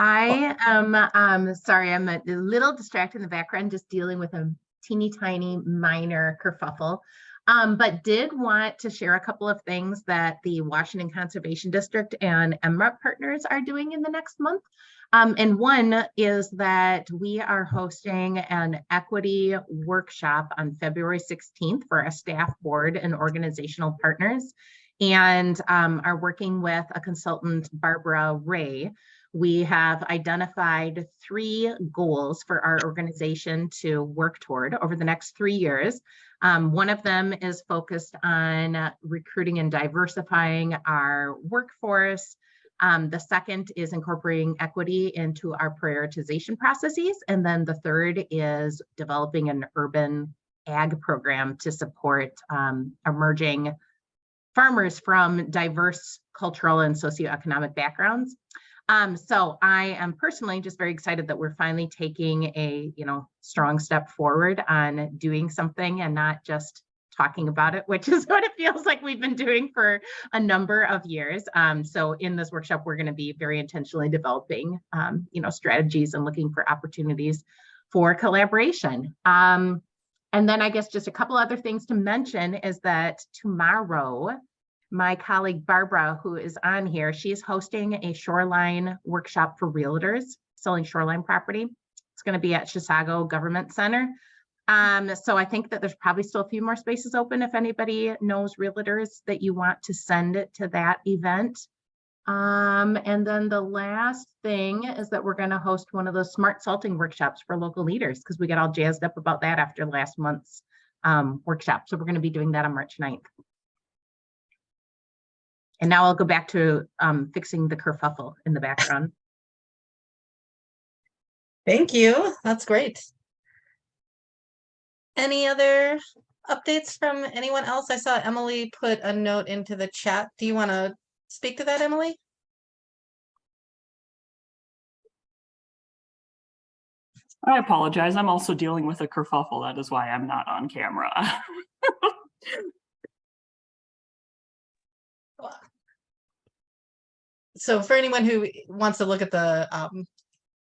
I am sorry, I'm a little distracted in the background, just dealing with a teeny tiny minor kerfuffle. But did want to share a couple of things that the Washington Conservation District and MREP partners are doing in the next month. And one is that we are hosting an equity workshop on February 16th for our staff, board, and organizational partners, and are working with a consultant, Barbara Ray. We have identified 3 goals for our organization to work toward over the next 3 years. One of them is focused on recruiting and diversifying our workforce. The second is incorporating equity into our prioritization processes. And then the third is developing an urban ag program to support emerging farmers from diverse cultural and socioeconomic backgrounds. So I am personally just very excited that we're finally taking a strong step forward on doing something and not just talking about it, which is what it feels like we've been doing for a number of years. So in this workshop, we're going to be very intentionally developing strategies and looking for opportunities for collaboration. And then I guess just a couple other things to mention is that tomorrow, my colleague Barbara, who is on here, she's hosting a shoreline workshop for realtors selling shoreline property. It's going to be at Chisago Government Center. So I think that there's probably still a few more spaces open if anybody knows realtors that you want to send it to that event. And then the last thing is that we're going to host one of those smart salting workshops for local leaders, because we got all jazzed up about that after last month's workshop. So we're going to be doing that on March 9th. And now I'll go back to fixing the kerfuffle in the background. Thank you. That's great. Any other updates from anyone else? I saw Emily put a note into the chat. Do you want to speak to that, Emily? I apologize. I'm also dealing with a kerfuffle. That is why I'm not on camera. So for anyone who wants to look at the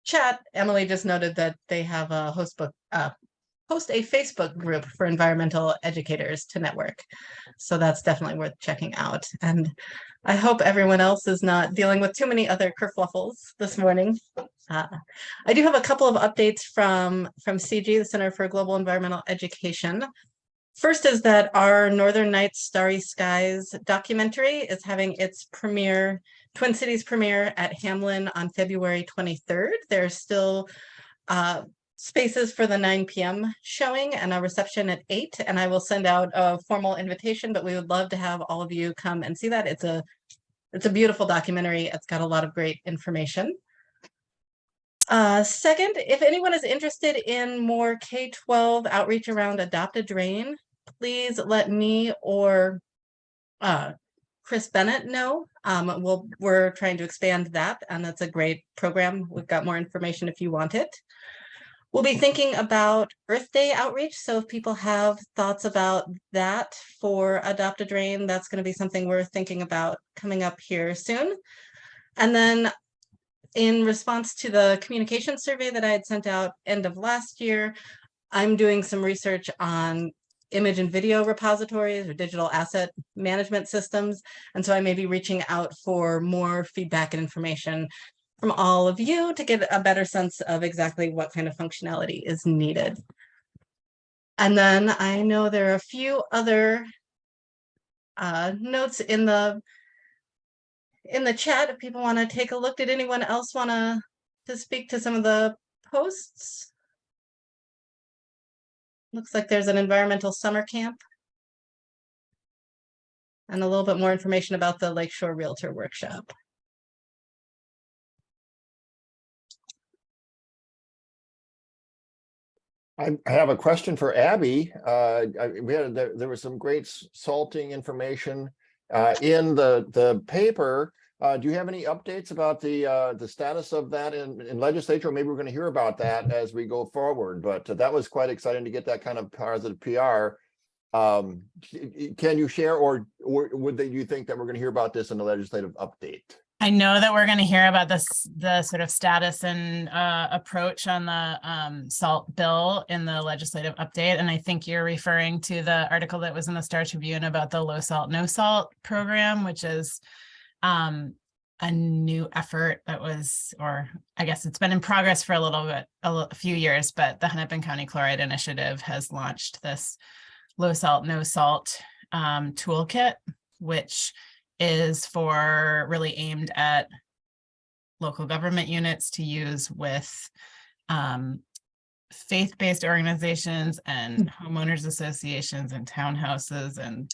chat, Emily just noted that they have a host a Facebook group for environmental educators to network. So that's definitely worth checking out. And I hope everyone else is not dealing with too many other kerfuffles this morning. I do have a couple of updates from CG, the Center for Global Environmental Education. First is that our Northern Nights Starry Skies documentary is having its premiere, Twin Cities premiere at Hamlin on February 23rd. There's still spaces for the 9 p.m. showing and a reception at 8, and I will send out a formal invitation, but we would love to have all of you come and see that. It's a beautiful documentary. It's got a lot of great information. Second, if anyone is interested in more K-12 outreach around Adopt a Drain, please let me or Chris Bennett know. We're trying to expand that, and that's a great program. We've got more information if you want it. We'll be thinking about Earth Day outreach, so if people have thoughts about that for Adopt a Drain, that's going to be something we're thinking about coming up here soon. And then in response to the communication survey that I had sent out end of last year, I'm doing some research on image and video repositories or digital asset management systems. And so I may be reaching out for more feedback and information from all of you to get a better sense of exactly what kind of functionality is needed. And then I know there are a few other notes in the chat if people want to take a look. Did anyone else want to speak to some of the posts? Looks like there's an environmental summer camp and a little bit more information about the Lakeshore Realtor Workshop. I have a question for Abby. There was some great salting information in the paper. Do you have any updates about the status of that in legislature? Maybe we're going to hear about that as we go forward, but that was quite exciting to get that kind of positive PR. Can you share, or would you think that we're going to hear about this in the legislative update? I know that we're going to hear about this, the sort of status and approach on the SALT bill in the legislative update. And I think you're referring to the article that was in the Star Tribune about the low salt, no salt program, which is a new effort that was, or I guess it's been in progress for a little bit, a few years, but the Hennepin County Chloride Initiative has launched this low salt, no salt toolkit, which is for really aimed at local government units to use with faith-based organizations and homeowners associations and townhouses and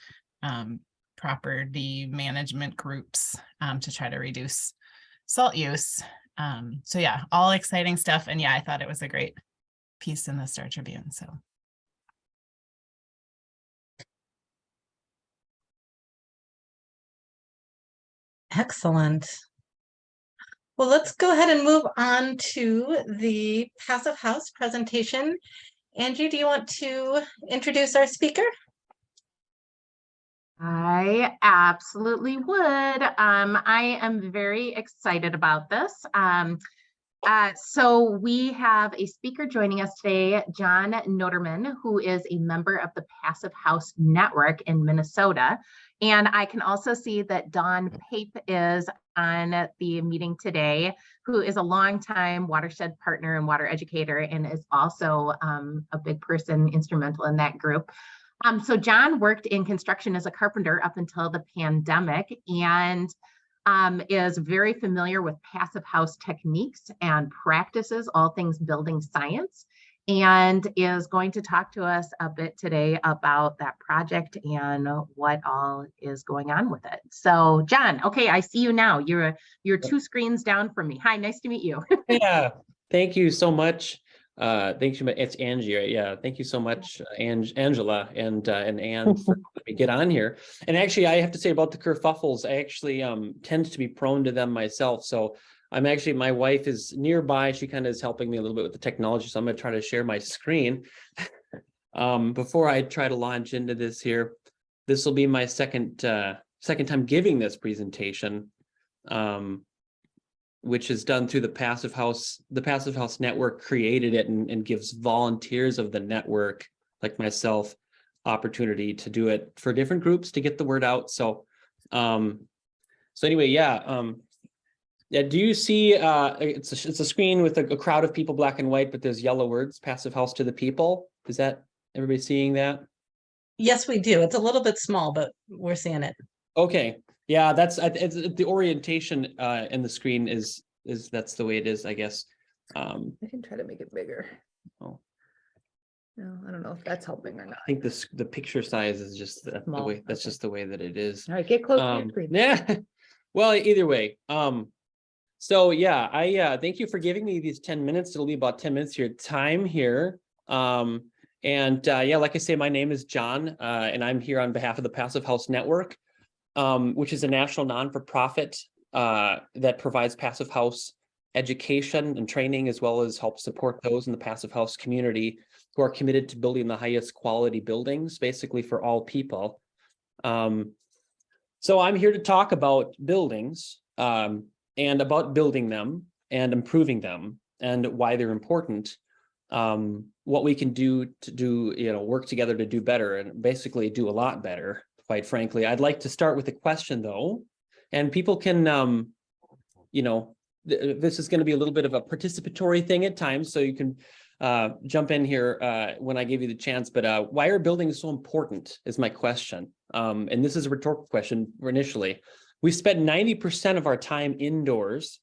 property management groups to try to reduce salt use. So yeah, all exciting stuff. And yeah, I thought it was a great piece in the Star Tribune. So. Excellent. Well, let's go ahead and move on to the Passive House presentation. Angie, do you want to introduce our speaker? I absolutely would. I am very excited about this. So we have a speaker joining us today, John Noterman, who is a member of the Passive House Network in Minnesota. And I can also see that Dawn Pape is on the meeting today, who is a longtime Watershed partner and water educator and is also a big person instrumental in that group. So John worked in construction as a carpenter up until the pandemic and is very familiar with passive house techniques and practices, all things building science, and is going to talk to us a bit today about that project and what all is going on with it. So John, okay, I see you now. You're 2 screens down from me. Hi, nice to meet you. Yeah, thank you so much. Thank you. It's Angie, right? Yeah, thank you so much, Angela and Anne for letting me get on here. And actually, I have to say about the kerfuffles, I actually tend to be prone to them myself. So I'm actually, my wife is nearby. She kind of is helping me a little bit with the technology. So I'm going to try to share my screen before I try to launch into this here. This will be my second time giving this presentation. Which is done through the Passive House. The Passive House Network created it and gives volunteers of the network, like myself, opportunity to do it for different groups to get the word out. So, anyway, yeah. Yeah. Do you see? It's a screen with a crowd of people, black and white, but there's yellow words. Passive House to the people. Is that everybody seeing that? Yes, we do. It's a little bit small, but we're seeing it. Okay. Yeah, it's the orientation in the screen is that's the way it is, I guess. I can try to make it bigger. Oh. No, I don't know if that's helping or not. I think the picture size is just the way that's just the way that it is. All right, get close to your screen. Yeah. Well, either way. So yeah, I thank you for giving me these 10 minutes. It'll be about 10 minutes of your time here. And yeah, like I say, my name is John, and I'm here on behalf of the Passive House Network. Which is a national non-for-profit that provides passive house education and training, as well as help support those in the passive house community who are committed to building the highest quality buildings, basically for all people. So I'm here to talk about buildings and about building them and improving them and why they're important. What we can do to work together to do better and basically do a lot better. Quite frankly, I'd like to start with a question though, and people can, this is going to be a little bit of a participatory thing at times, so you can jump in here when I give you the chance. But why are buildings so important is my question. And this is a rhetorical question initially. We spend 90% of our time indoors.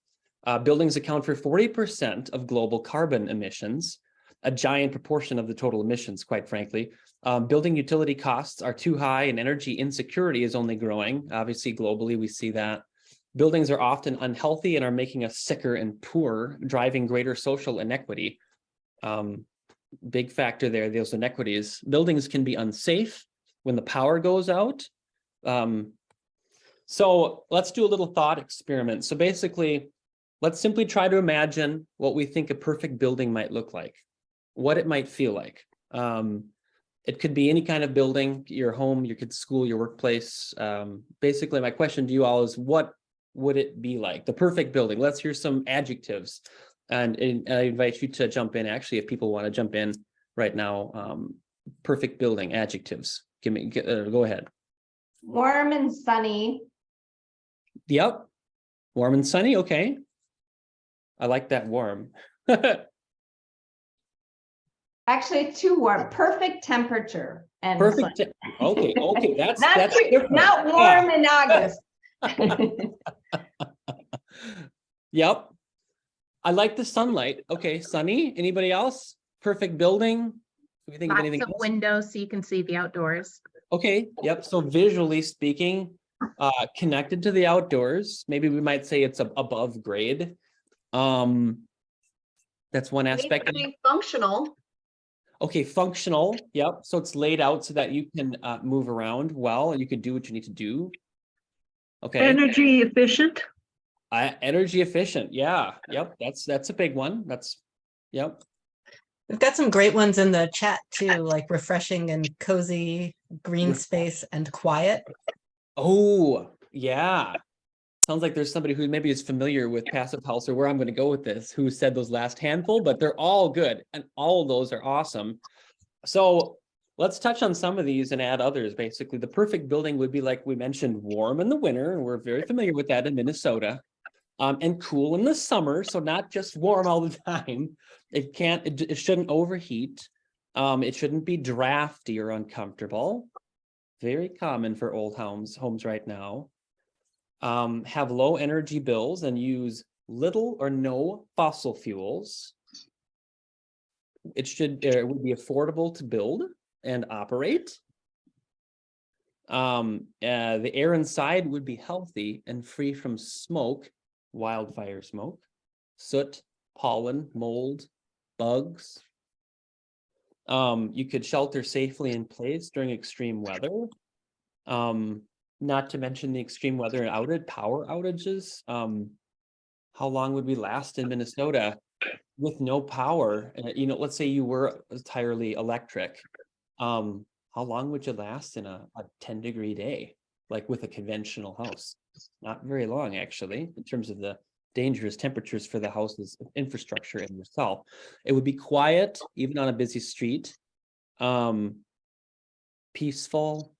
Buildings account for 40% of global carbon emissions, a giant proportion of the total emissions, quite frankly. Building utility costs are too high and energy insecurity is only growing. Obviously, globally, we see that. Buildings are often unhealthy and are making us sicker and poorer, driving greater social inequity. Big factor there, those inequities. Buildings can be unsafe when the power goes out. So let's do a little thought experiment. So basically, let's simply try to imagine what we think a perfect building might look like, what it might feel like. It could be any kind of building, your home, your kid's school, your workplace. Basically, my question to you all is what would it be like? The perfect building. Let's hear some adjectives. And I invite you to jump in, actually, if people want to jump in right now. Perfect building, adjectives. Go ahead. Warm and sunny. Yep. Warm and sunny. Okay. I like that warm. Actually, too warm. Perfect temperature and Perfect. sunny. Okay. That's Not, not warm in August. Yep. I like the sunlight. Okay, sunny. Anybody else? Perfect building. Do you think of Lots anything of else? windows so you can see the outdoors. Okay, yep. So visually speaking, connected to the outdoors, maybe we might say it's above grade. That's one aspect. Basically functional. Okay, functional. Yep. So it's laid out so that you can move around well and you can do what you need to do. Okay. Energy efficient. Energy efficient. Yeah. Yep. That's a big one. Yep. We've got some great ones in the chat too, like refreshing and cozy, green space and quiet. Oh, yeah. Sounds like there's somebody who maybe is familiar with Passive House or where I'm going to go with this, who said those last handful, but they're all good. And all of those are awesome. So let's touch on some of these and add others. Basically, the perfect building would be, like we mentioned, warm in the winter. And we're very familiar with that in Minnesota. And cool in the summer. So not just warm all the time. It shouldn't overheat. It shouldn't be drafty or uncomfortable. Very common for old homes right now. Have low energy bills and use little or no fossil fuels. It would be affordable to build and operate. The air inside would be healthy and free from smoke, wildfire smoke, soot, pollen, mold, bugs. You could shelter safely in place during extreme weather. Not to mention the extreme weather and power outages. How long would we last in Minnesota with no power? Let's say you were entirely electric. How long would you last in a 10-degree day, like with a conventional house? Not very long, actually, in terms of the dangerous temperatures for the house's infrastructure and yourself. It would be quiet, even on a busy street. Peaceful.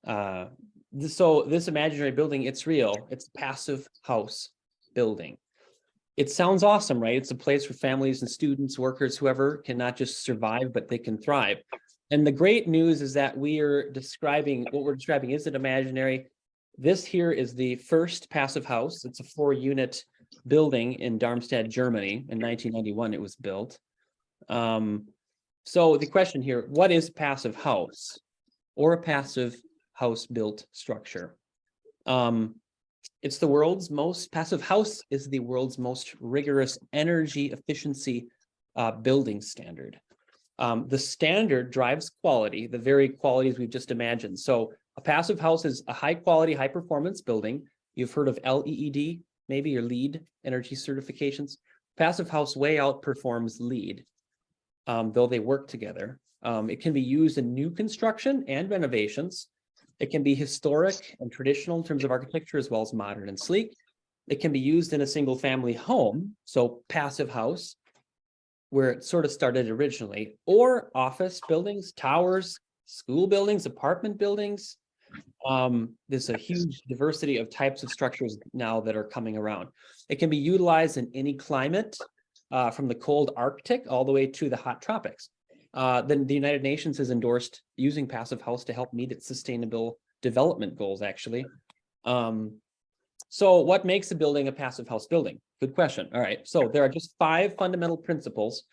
So this imaginary building, it's real. It's a passive house building. It sounds awesome, right? It's a place where families and students, workers, whoever can not just survive, but they can thrive. And the great news is that what we're describing isn't imaginary. This here is the first passive house. It's a 4-unit building in Darmstadt, Germany. In 1991, it was built. So the question here, what is passive house or a passive house built structure? Passive house is the world's most rigorous energy efficiency building standard. The standard drives quality, the very qualities we've just imagined. So a passive house is a high quality, high performance building. You've heard of LEED, maybe your LEED energy certifications. Passive house way outperforms LEED, though they work together. It can be used in new construction and renovations. It can be historic and traditional in terms of architecture, as well as modern and sleek. It can be used in a single family home, so passive house, where it sort of started originally, or office buildings, towers, school buildings, apartment buildings. There's a huge diversity of types of structures now that are coming around. It can be utilized in any climate, from the cold Arctic all the way to the hot tropics. Then the United Nations has endorsed using passive house to help meet its sustainable development goals, actually. So what makes a building a passive house building? Good question. All right, so there are just 5 fundamental principles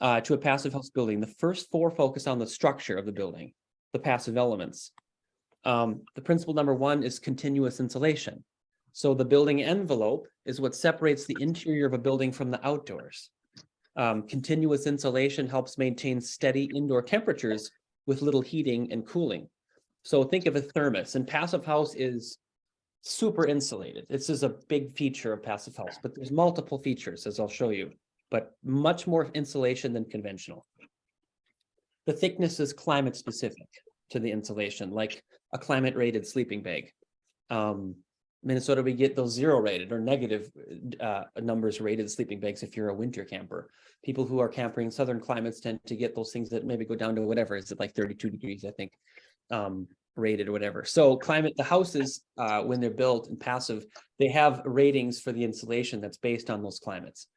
to a passive house building. The first 4 focus on the structure of the building, the passive elements. The principle number 1 is continuous insulation. So the building envelope is what separates the interior of a building from the outdoors. Continuous insulation helps maintain steady indoor temperatures with little heating and cooling. So think of a thermos, and passive house is super insulated. This is a big feature of passive house, but there's multiple features, as I'll show you, but much more insulation than conventional. The thickness is climate specific to the insulation, like a climate rated sleeping bag. Minnesota, we get those 0 rated or negative numbers rated sleeping bags if you're a winter camper. People who are camping in southern climates tend to get those things that maybe go down to whatever, is it like 32 degrees, I think, rated or whatever. So the houses, when they're built and passive, they have ratings for the insulation that's based on those climates.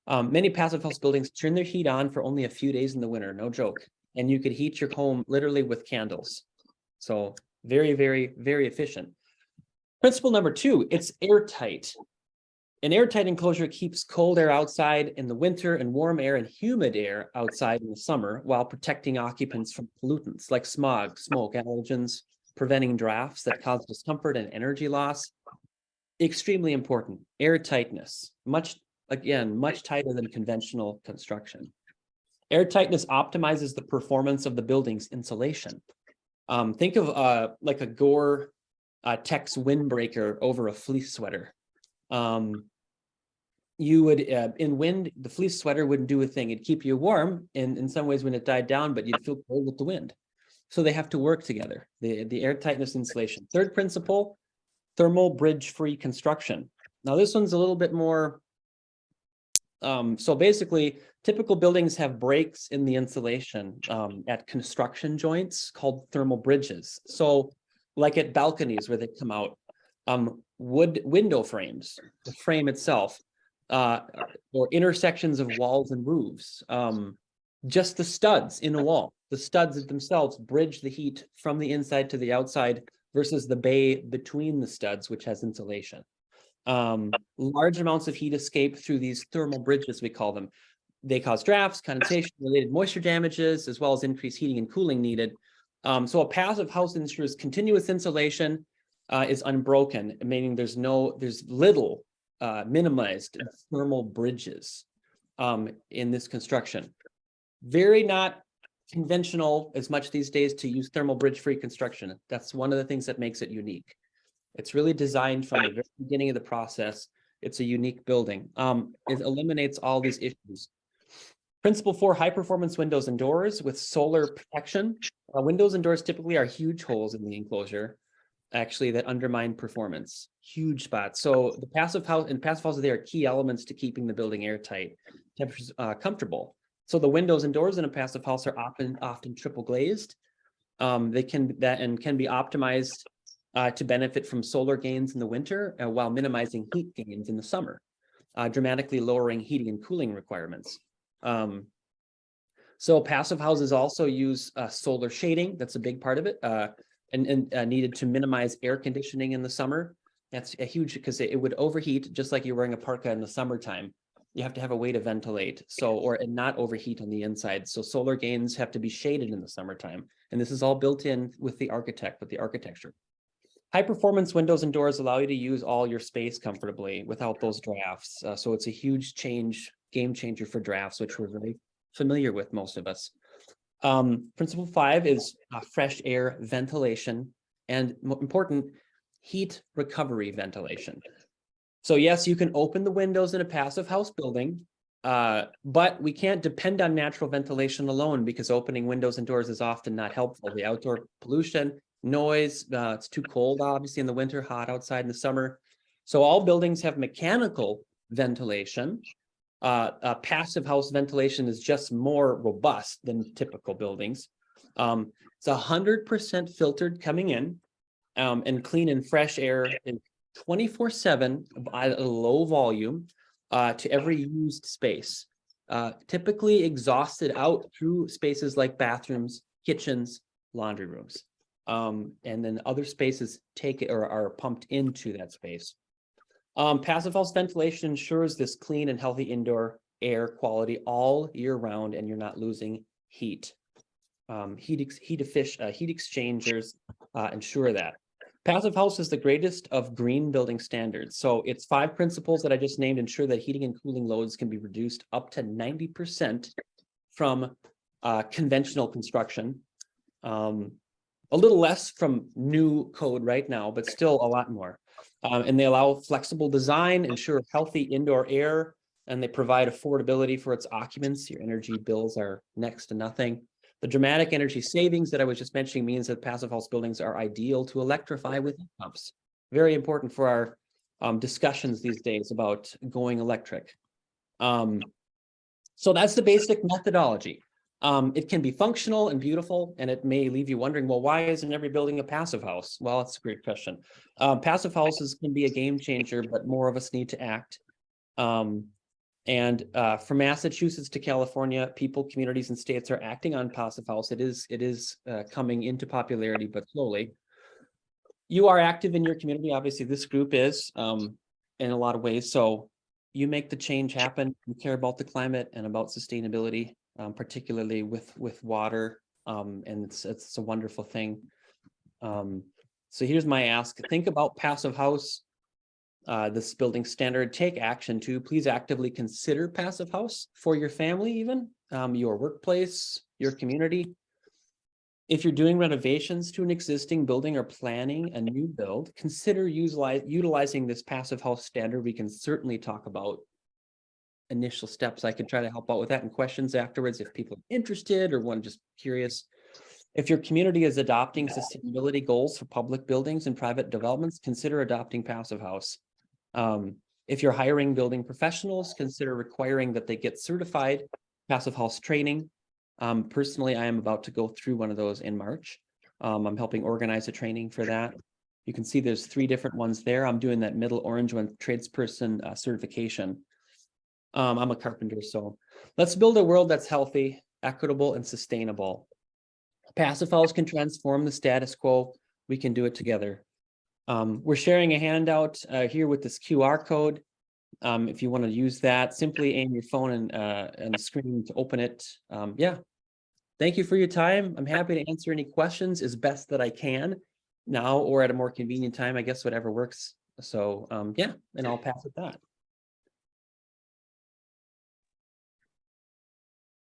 Many passive house buildings turn their heat on for only a few days in the winter, no joke. And you could heat your home literally with candles. So very, very, very efficient. Principle number 2, it's airtight. An airtight enclosure keeps cold air outside in the winter and warm air and humid air outside in the summer, while protecting occupants from pollutants like smog, smoke, allergens, preventing drafts that cause discomfort and energy loss. Extremely important. Airtightness, much tighter than conventional construction. Airtightness optimizes the performance of the building's insulation. Think of like a Gore Tex windbreaker over a fleece sweater. You would in wind, the fleece sweater wouldn't do a thing. It'd keep you warm in some ways when it died down, but you'd feel cold with the wind. So they have to work together, the airtightness insulation. Third principle, thermal bridge-free construction. Now this one's a little bit more, so basically typical buildings have breaks in the insulation at construction joints called thermal bridges. So like at balconies where they come out, wood window frames, the frame itself, or intersections of walls and roofs, just the studs in a wall. The studs themselves bridge the heat from the inside to the outside versus the bay between the studs, which has insulation. Large amounts of heat escape through these thermal bridges, we call them. They cause drafts, condensation, related moisture damages, as well as increased heating and cooling needed. So a passive house ensures continuous insulation is unbroken, meaning there's little minimized thermal bridges in this construction. Very not conventional as much these days to use thermal bridge-free construction. That's one of the things that makes it unique. It's really designed from the very beginning of the process. It's a unique building. It eliminates all these issues. Principle 4, high performance windows and doors with solar protection. Windows and doors typically are huge holes in the enclosure, actually, that undermine performance. Huge spots. So the passive houses, they are key elements to keeping the building airtight, temperatures comfortable. So the windows and doors in a passive house are often triple glazed. They can be optimized to benefit from solar gains in the winter while minimizing heat gains in the summer, dramatically lowering heating and cooling requirements. So passive houses also use solar shading. That's a big part of it, and needed to minimize air conditioning in the summer. That's a huge, because it would overheat, just like you're wearing a parka in the summertime. You have to have a way to ventilate, and not overheat on the inside. So solar gains have to be shaded in the summertime. And this is all built in with the architecture. High performance windows and doors allow you to use all your space comfortably without those drafts. So it's a huge game changer for drafts, which we're very familiar with, most of us. Principle 5 is fresh air ventilation, and important, heat recovery ventilation. So yes, you can open the windows in a passive house building, but we can't depend on natural ventilation alone, because opening windows and doors is often not helpful. The outdoor pollution, noise, it's too cold, obviously, in the winter, hot outside in the summer. So all buildings have mechanical ventilation. Passive house ventilation is just more robust than typical buildings. It's 100% filtered coming in, and clean and fresh air in 24/7 at a low volume to every used space, typically exhausted out through spaces like bathrooms, kitchens, laundry rooms, and then other spaces take it or are pumped into that space. Passive house ventilation ensures this clean and healthy indoor air quality all year round, and you're not losing heat. Heat exchangers ensure that. Passive house is the greatest of green building standards. So it's 5 principles that I just named ensure that heating and cooling loads can be reduced up to 90% from conventional construction. A little less from new code right now, but still a lot more. And they allow flexible design, ensure healthy indoor air, and they provide affordability for its occupants. Your energy bills are next to nothing. The dramatic energy savings that I was just mentioning means that passive house buildings are ideal to electrify with heat pumps. very important for our discussions these days about going electric. So that's the basic methodology. It can be functional and beautiful, and it may leave you wondering, well, why isn't every building a passive house? Well, that's a great question. Passive houses can be a game changer, but more of us need to act. From Massachusetts to California, people, communities, and states are acting on passive house. It is coming into popularity, but slowly. You are active in your community. Obviously, this group is in a lot of ways. So you make the change happen. You care about the climate and about sustainability, particularly with water. And it's a wonderful thing. So here's my ask. Think about passive house, this building standard. Take action to please actively consider passive house for your family, even your workplace, your community. If you're doing renovations to an existing building or planning a new build, consider utilizing this passive house standard. We can certainly talk about initial steps. I can try to help out with that and questions afterwards if people are interested or want just curious. If your community is adopting sustainability goals for public buildings and private developments, consider adopting passive house. If you're hiring building professionals, consider requiring that they get certified passive house training. Personally, I am about to go through one of those in March. I'm helping organize a training for that. You can see there's 3 different ones there. I'm doing that middle orange one, Tradesperson certification. I'm a carpenter, so let's build a world that's healthy, equitable, and sustainable. Passive house can transform the status quo. We can do it together. We're sharing a handout here with this QR code. If you want to use that, simply aim your phone and the screen to open it. Yeah. Thank you for your time. I'm happy to answer any questions as best that I can now or at a more convenient time, I guess, whatever works. So yeah, and I'll pass it that.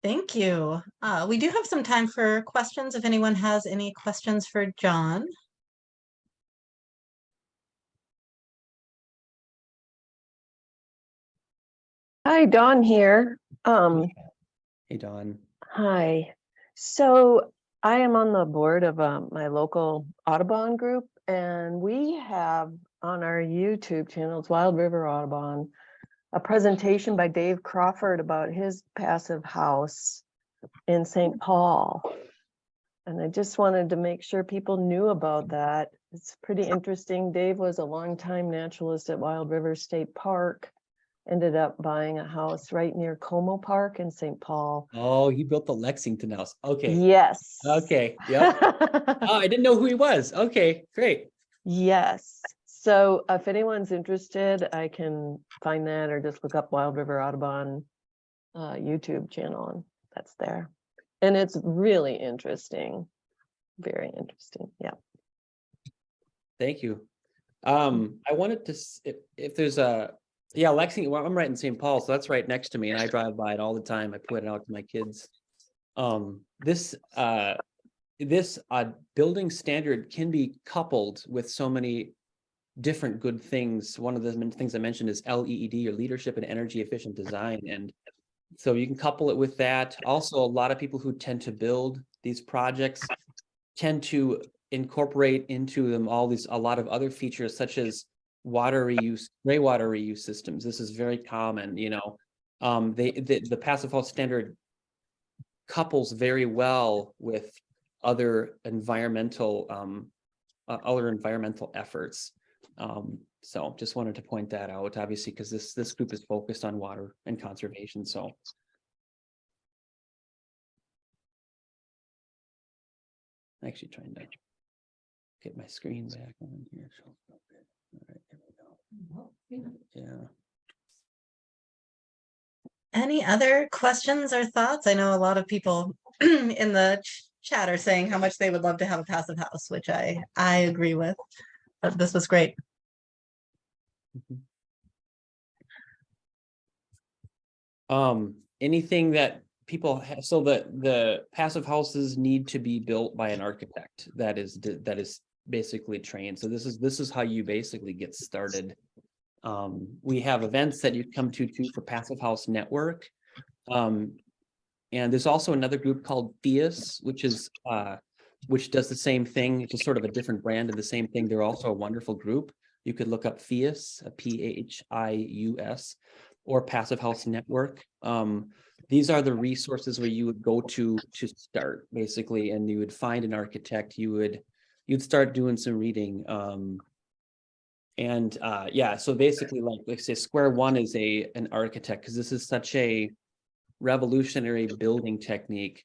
Thank you. We do have some time for questions if anyone has any questions for John. Hi, Dawn here. Hey, Dawn. Hi. So I am on the board of my local Audubon group, and we have on our YouTube channels, Wild River Audubon, a presentation by Dave Crawford about his passive house in St. Paul. And I just wanted to make sure people knew about that. It's pretty interesting. Dave was a longtime naturalist at Wild River State Park. Ended up buying a house right near Como Park in St. Paul. Oh, he built the Lexington house. Okay. Yes. Okay. Yep. Oh, I didn't know who he was. Okay, great. Yes. So if anyone's interested, I can find that or just look up Wild River Audubon YouTube channel, and that's there. And it's really interesting. Very interesting. Yeah. Thank you. I wanted to, if there's a, yeah, Lexington, well, I'm right in St. Paul, so that's right next to me, and I drive by it all the time. I point it out to my kids. This building standard can be coupled with so many different good things. One of the things I mentioned is LEED, or leadership and energy efficient design. And so you can couple it with that. Also, a lot of people who tend to build these projects tend to incorporate into them a lot of other features, such as water reuse, gray water reuse systems. This is very common, you know. The passive house standard couples very well with other environmental efforts. So just wanted to point that out, obviously, because this group is focused on water and conservation. So I'm actually trying to get my screen back on here. All right, there we go. Yeah. Any other questions or thoughts? I know a lot of people in the chat are saying how much they would love to have a passive house, which I agree with. But this was great. Anything that people have, so the passive houses need to be built by an architect that is basically trained. So this is how you basically get started. We have events that you come to for Passive House Network. And there's also another group called Theus, which does the same thing, just sort of a different brand of the same thing. They're also a wonderful group. You could look up PHIUS, PHIUS, or Passive House Network. These are the resources where you would go to start, basically, and you would find an architect. You'd start doing some reading. Yeah, so basically, like say, square one is an architect, because this is such a revolutionary building technique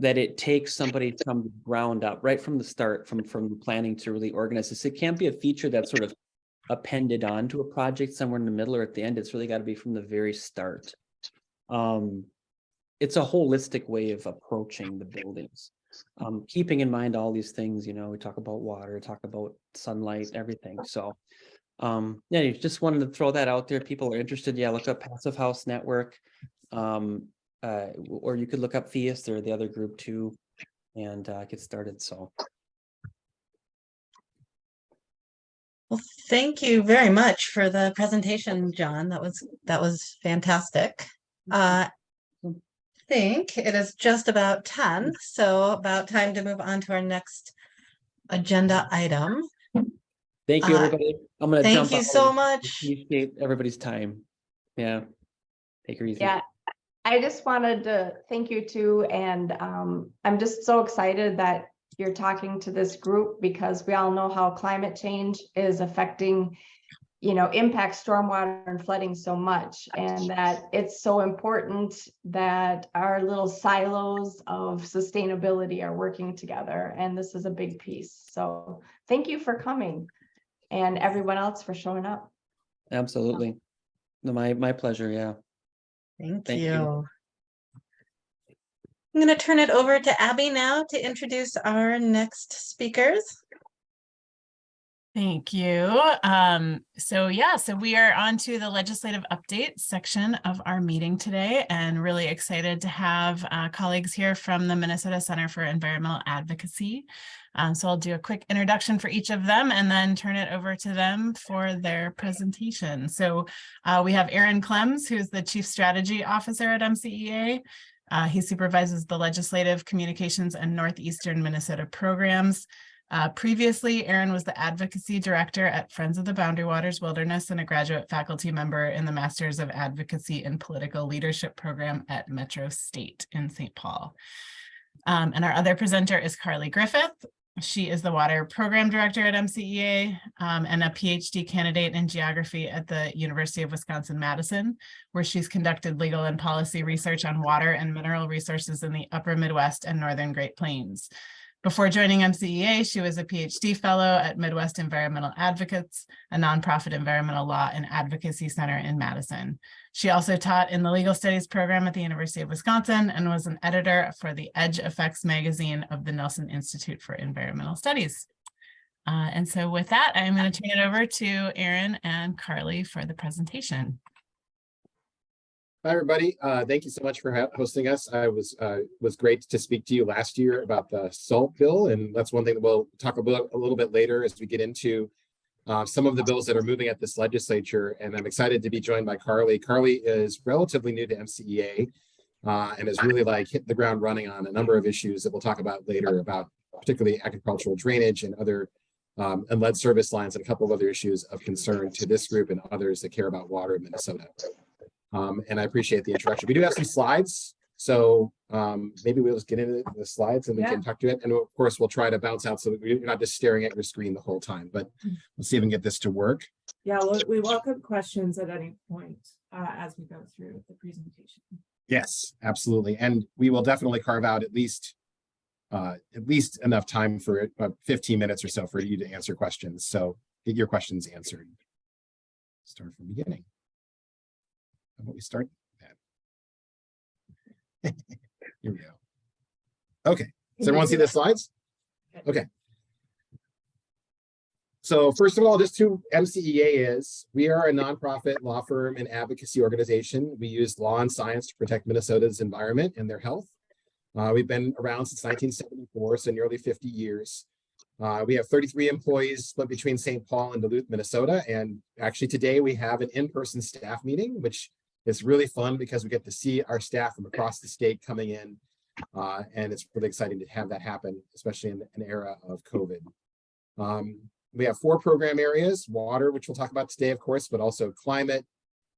that it takes somebody from the ground up, right from the start, from planning to really organize this. It can't be a feature that's sort of appended onto a project somewhere in the middle or at the end. It's really got to be from the very start. It's a holistic way of approaching the buildings, keeping in mind all these things. You know, we talk about water, talk about sunlight, everything. So yeah, you just wanted to throw that out there. People are interested. Yeah, look up Passive House Network. Or you could look up PHIUS, they're the other group too, and get started. So, Well, thank you very much for the presentation, John. That was fantastic. I think it is just about 10, so about time to move on to our next agenda item. thank you, everybody. I'm going to jump. Thank you so much. Appreciate everybody's time. Yeah, take her easy. Yeah, I just wanted to thank you too. And I'm just so excited that you're talking to this group, because we all know how climate change is affecting, impacts stormwater and flooding so much, and that it's so important that our little silos of sustainability are working together. And this is a big piece. So thank you for coming, and everyone else for showing up. Absolutely. No, my pleasure. Yeah. Thank Thank you. you. I'm going to turn it over to Abby now to introduce our next speakers. Thank you. So we are on to the legislative update section of our meeting today, and really excited to have colleagues here from the Minnesota Center for Environmental Advocacy. So I'll do a quick introduction for each of them and then turn it over to them for their presentation. So we have Aaron Klemz, who's the Chief Strategy Officer at MCEA. He supervises the legislative, communications, and Northeastern Minnesota programs. Previously, Aaron was the Advocacy Director at Friends of the Boundary Waters Wilderness and a graduate faculty member in the Masters of Advocacy and Political Leadership program at Metro State in St. Paul. And our other presenter is Carly Griffith. She is the Water Program Director at MCEA and a PhD candidate in geography at the University of Wisconsin-Madison, where she's conducted legal and policy research on water and mineral resources in the upper Midwest and Northern Great Plains. Before joining MCEA, she was a PhD fellow at Midwest Environmental Advocates, a nonprofit environmental law and advocacy center in Madison. She also taught in the legal studies program at the University of Wisconsin and was an editor for the Edge Effects magazine of the Nelson Institute for Environmental Studies. And so with that, I'm going to turn it over to Aaron and Carly for the presentation. Hi, everybody. Thank you so much for hosting us. I was great to speak to you last year about the SALT bill, and that's one thing that we'll talk about a little bit later as we get into some of the bills that are moving at this legislature. And I'm excited to be joined by Carly. Carly is relatively new to MCEA and has really hit the ground running on a number of issues that we'll talk about later, about particularly agricultural drainage and other and lead service lines, and a couple of other issues of concern to this group and others that care about water in Minnesota. And I appreciate the introduction. We do have some slides, so maybe we'll just get into the slides and we can talk to it. And of course, we'll try to bounce out so that you're not just staring at your screen the whole time, but let's see if we can get this to work. Yeah, we welcome questions at any point as we go through the presentation. Yes, absolutely. And we will definitely carve out at least enough time for 15 minutes or so for you to answer questions. So get your questions answered. Start from the beginning. How about we start that? Here we go. Okay, does everyone see the slides? Okay. So first of all, just who MCEA is. We are a nonprofit law firm and advocacy organization. We use law and science to protect Minnesota's environment and their health. We've been around since 1974, so nearly 50 years. We have 33 employees split between St. Paul and Duluth, Minnesota. And actually today we have an in-person staff meeting, which is really fun because we get to see our staff from across the state coming in. And it's really exciting to have that happen, especially in an era of COVID. We have 4 program areas: water, which we'll talk about today, of course, but also climate,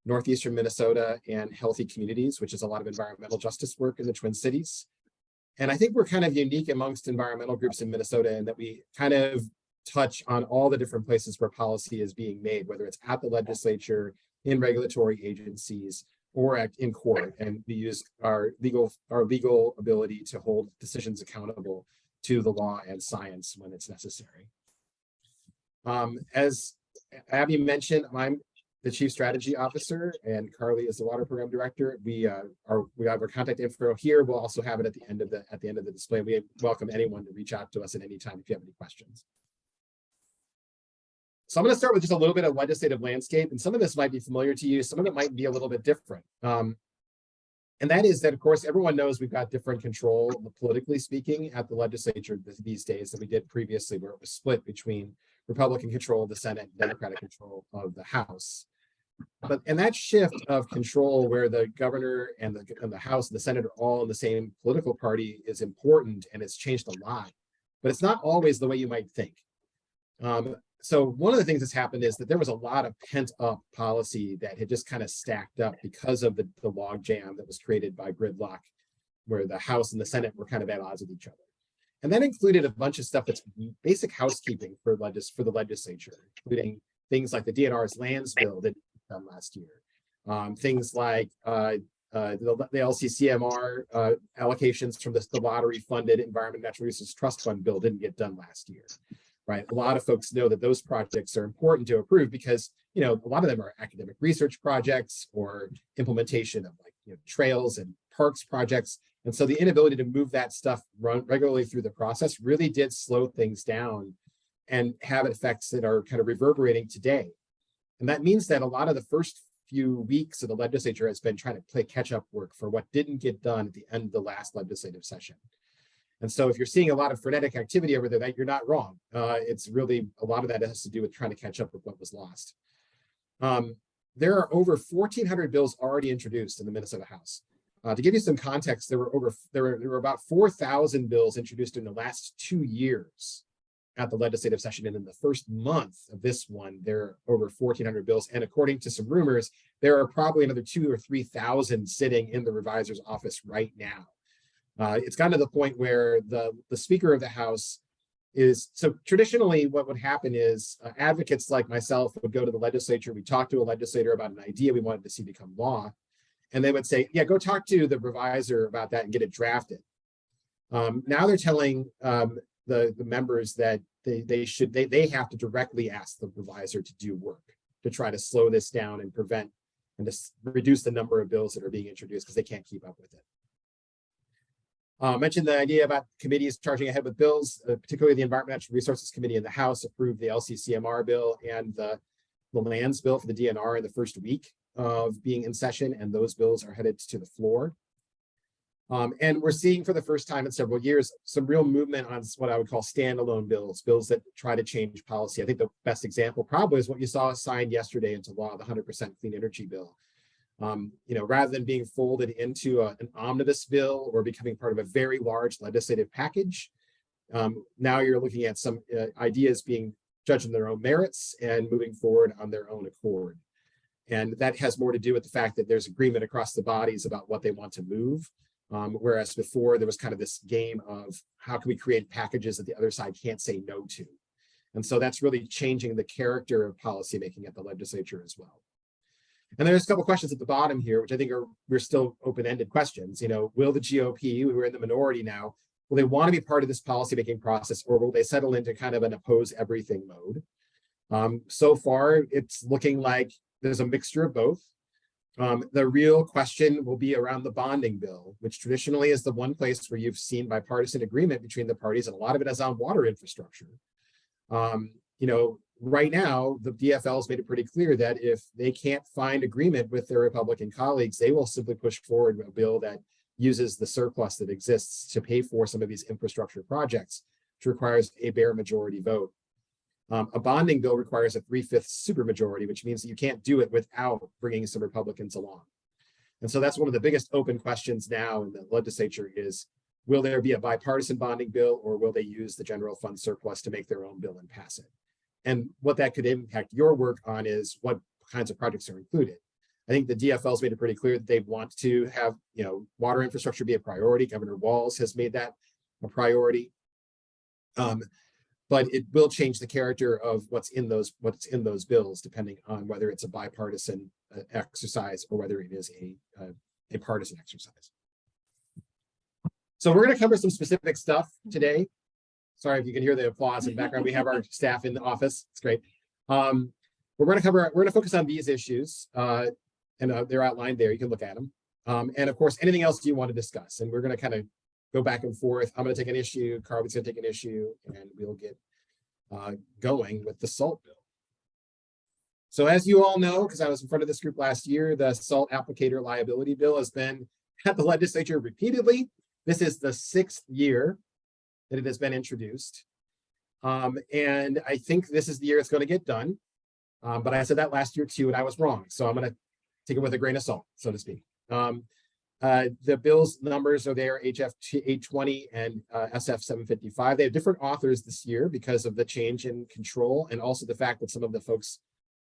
Northeastern Minnesota, and healthy communities, which is a lot of environmental justice work in the Twin Cities. And I think we're kind of unique amongst environmental groups in Minnesota in that we kind of touch on all the different places where policy is being made, whether it's at the legislature, in regulatory agencies, or in court. And we use our legal ability to hold decisions accountable to the law and science when it's necessary. As Abby mentioned, I'm the Chief Strategy Officer, and Carly is the Water Program Director. We have our contact info here. We'll also have it at the end of the display. We welcome anyone to reach out to us at any time if you have any questions. So I'm going to start with just a little bit of legislative landscape, and some of this might be familiar to you. Some of it might be a little bit different. And that is that, of course, everyone knows we've got different control, politically speaking, at the legislature these days than we did previously, where it was split between Republican control of the Senate and Democratic control of the House. And that shift of control, where the governor and the House and the Senate are all in the same political party, is important, and it's changed a lot. But it's not always the way you might think. So one of the things that's happened is that there was a lot of pent-up policy that had just kind of stacked up because of the log jam that was created by gridlock, where the House and the Senate were kind of at odds with each other. And that included a bunch of stuff that's basic housekeeping for the legislature, including things like the DNR's lands bill that was done last year. Things like the LCCMR allocations from the lottery-funded Environment and Natural Resources Trust Fund bill didn't get done last year. Right. A lot of folks know that those projects are important to approve because, you know, a lot of them are academic research projects or implementation of trails and parks projects. And so the inability to move that stuff regularly through the process really did slow things down and have effects that are kind of reverberating today. And that means that a lot of the first few weeks of the legislature has been trying to play catch-up work for what didn't get done at the end of the last legislative session. And so if you're seeing a lot of frenetic activity over there, that you're not wrong. It's really, a lot of that has to do with trying to catch up with what was lost. There are over 1,400 bills already introduced in the Minnesota House. To give you some context, there were about 4,000 bills introduced in the last 2 years at the legislative session. And in the first month of this one, there are over 1,400 bills. And according to some rumors, there are probably another 2,000 or 3,000 sitting in the revisor's office right now. It's gotten to the point where the Speaker of the House is, so traditionally what would happen is advocates like myself would go to the legislature, we talk to a legislator about an idea we wanted to see become law, and they would say, yeah, go talk to the revisor about that and get it drafted. Now they're telling the members that they have to directly ask the revisor to do work to try to slow this down and prevent and to reduce the number of bills that are being introduced because they can't keep up with it. Mentioned the idea about committees charging ahead with bills, particularly the Environment and Natural Resources Committee in the House approved the LCCMR bill and the lands bill for the DNR in the first week of being in session, and those bills are headed to the floor. And we're seeing for the first time in several years some real movement on what I would call standalone bills that try to change policy. I think the best example probably is what you saw signed yesterday into law, the 100% clean energy bill. Rather than being folded into an omnibus bill or becoming part of a very large legislative package, now you're looking at some ideas being judged on their own merits and moving forward on their own accord. And that has more to do with the fact that there's agreement across the bodies about what they want to move. Whereas before there was kind of this game of how can we create packages that the other side can't say no to. And so that's really changing the character of policymaking at the legislature as well. And there's a couple questions at the bottom here, which I think we're still open-ended questions. Will the GOP, who are in the minority now, will they want to be part of this policymaking process, or will they settle into kind of an oppose everything mode? So far, it's looking like there's a mixture of both. The real question will be around the bonding bill, which traditionally is the one place where you've seen bipartisan agreement between the parties, and a lot of it is on water infrastructure. Right now, the DFL has made it pretty clear that if they can't find agreement with their Republican colleagues, they will simply push forward a bill that uses the surplus that exists to pay for some of these infrastructure projects, which requires a bare majority vote. A bonding bill requires a 3/5 supermajority, which means that you can't do it without bringing some Republicans along. And so that's one of the biggest open questions now in the legislature is, will there be a bipartisan bonding bill, or will they use the general fund surplus to make their own bill and pass it? And what that could impact your work on is what kinds of projects are included. I think the DFL's made it pretty clear that they want to have, water infrastructure be a priority. Governor Walz has made that a priority. But it will change the character of what's in those bills, depending on whether it's a bipartisan exercise or whether it is a partisan exercise. So we're going to cover some specific stuff today. Sorry if you can hear the applause in the background. We have our staff in the office. It's great. We're going to focus on these issues, and they're outlined there. You can look at them. And of course, anything else you want to discuss. And we're going to kind of go back and forth. I'm going to take an issue. Carly's going to take an issue, and we'll get going with the SALT bill. So as you all know, because I was in front of this group last year, the SALT applicator liability bill has been at the legislature repeatedly. This is the 6th year that it has been introduced. And I think this is the year it's going to get done. But I said that last year too, and I was wrong. So I'm going to take it with a grain of salt, so to speak. The bill's numbers are there, HF 820 and SF 755. They have different authors this year because of the change in control, and also the fact that some of the folks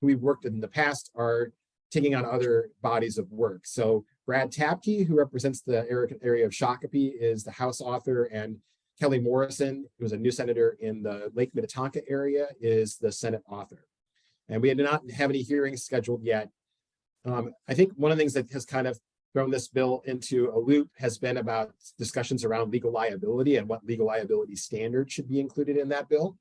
who we've worked with in the past are taking on other bodies of work. So Brad Tapke, who represents the area of Shakopee, is the House author, and Kelly Morrison, who is a new senator in the Lake Minnetonka area, is the Senate author. And we do not have any hearings scheduled yet. I think one of the things that has kind of thrown this bill into a loop has been about discussions around legal liability and what legal liability standards should be included in that bill.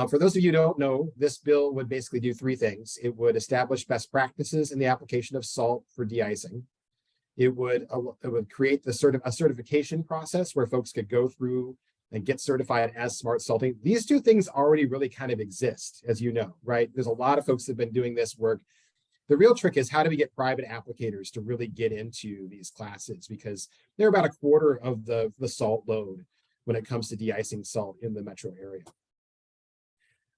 For those of you who don't know, this bill would basically do 3 things. It would establish best practices in the application of salt for de-icing. It would create a certification process where folks could go through and get certified as smart salting. These 2 things already really kind of exist, as you know, right? There's a lot of folks that have been doing this work. The real trick is, how do we get private applicators to really get into these classes? Because they're about a quarter of the salt load when it comes to de-icing salt in the metro area.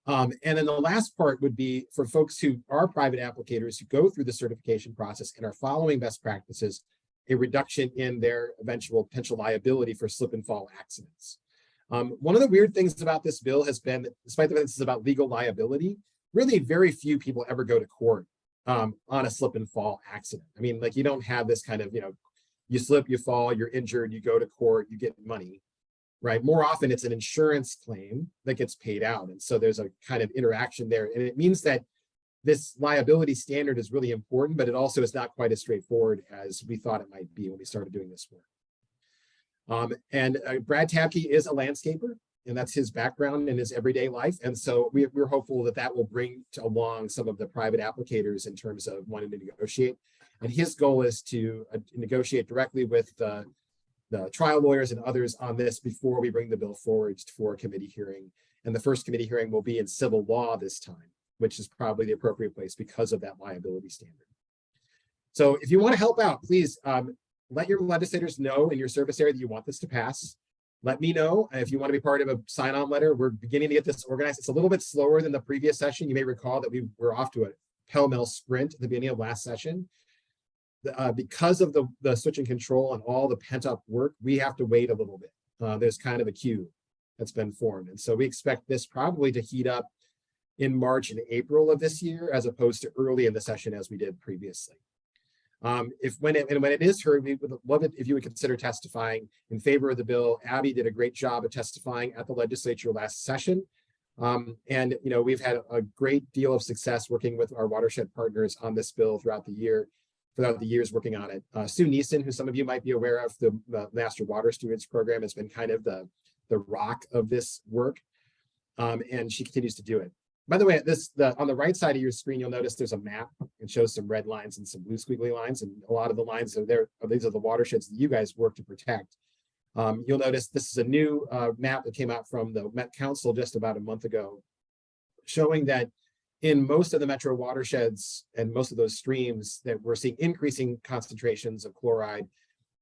And then the last part would be for folks who are private applicators who go through the certification process and are following best practices, a reduction in their eventual potential liability for slip and fall accidents. One of the weird things about this bill has been that, despite the fact this is about legal liability, really very few people ever go to court on a slip and fall accident. I mean, like, you don't have this kind of, you slip, you fall, you're injured, you go to court, you get money. Right. More often it's an insurance claim that gets paid out. And so there's a kind of interaction there. And it means that this liability standard is really important, but it also is not quite as straightforward as we thought it might be when we started doing this work. Brad Tapke is a landscaper, and that's his background in his everyday life. And so we're hopeful that that will bring along some of the private applicators in terms of wanting to negotiate. And his goal is to negotiate directly with the trial lawyers and others on this before we bring the bill forward for a committee hearing. And the first committee hearing will be in civil law this time, which is probably the appropriate place because of that liability standard. So if you want to help out, please let your legislators know in your service area that you want this to pass. Let me know if you want to be part of a sign-on letter. We're beginning to get this organized. It's a little bit slower than the previous session. You may recall that we were off to a pell-mell sprint at the beginning of last session. Because of the switch in control and all the pent-up work, we have to wait a little bit. There's kind of a queue that's been formed. And so we expect this probably to heat up in March and April of this year, as opposed to early in the session as we did previously. When it is heard, we would love it if you would consider testifying in favor of the bill. Abby did a great job of testifying at the legislature last session. We've had a great deal of success working with our Watershed partners on this bill throughout the years working on it. Sue Neeson, who some of you might be aware of, the Master Water Stewards program, has been kind of the rock of this work, and she continues to do it. By the way, on the right side of your screen, you'll notice there's a map. It shows some red lines and some blue squiggly lines, and a lot of the lines are there. These are the watersheds that you guys work to protect. You'll notice this is a new map that came out from the Met Council just about a month ago, showing that in most of the metro watersheds and most of those streams that we're seeing increasing concentrations of chloride.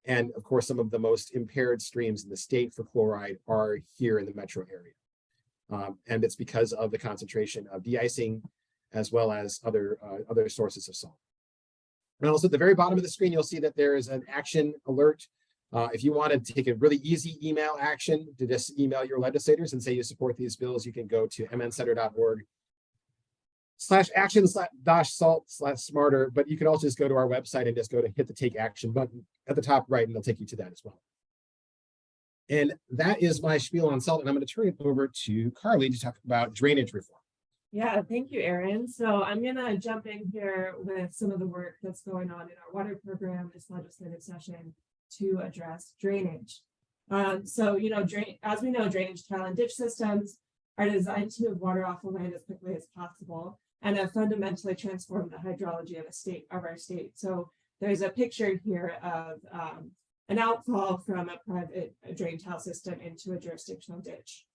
And of course, some of the most impaired streams in the state for chloride are here in the metro area. And it's because of the concentration of de-icing as well as other sources of salt. And also at the very bottom of the screen, you'll see that there is an action alert. If you want to take a really easy email action to just email your legislators and say you support these bills, you can go to mncenter.org /action/salt/smarter, but you can also just go to our website and just go to hit the take action button at the top right, and it'll take you to that as well. And that is my spiel on salt, and I'm going to turn it over to Carly to talk about drainage reform. Yeah, thank you, Aaron. So I'm going to jump in here with some of the work that's going on in our water program this legislative session to address drainage. So, you know, as we know, drainage tile and ditch systems are designed to move water off the land as quickly as possible and have fundamentally transformed the hydrology of our state. So there's a picture here of an outfall from a private drain tile system into a jurisdictional ditch.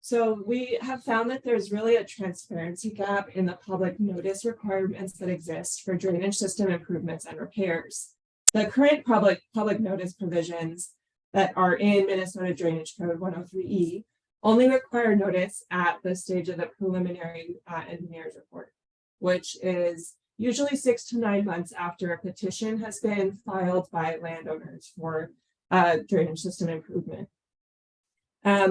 So we have found that there's really a transparency gap in the public notice requirements that exist for drainage system improvements and repairs. The current public notice provisions that are in Minnesota Drainage Code 103E only require notice at the stage of the preliminary engineer's report, which is usually 6 to 9 months after a petition has been filed by landowners for drainage system improvement.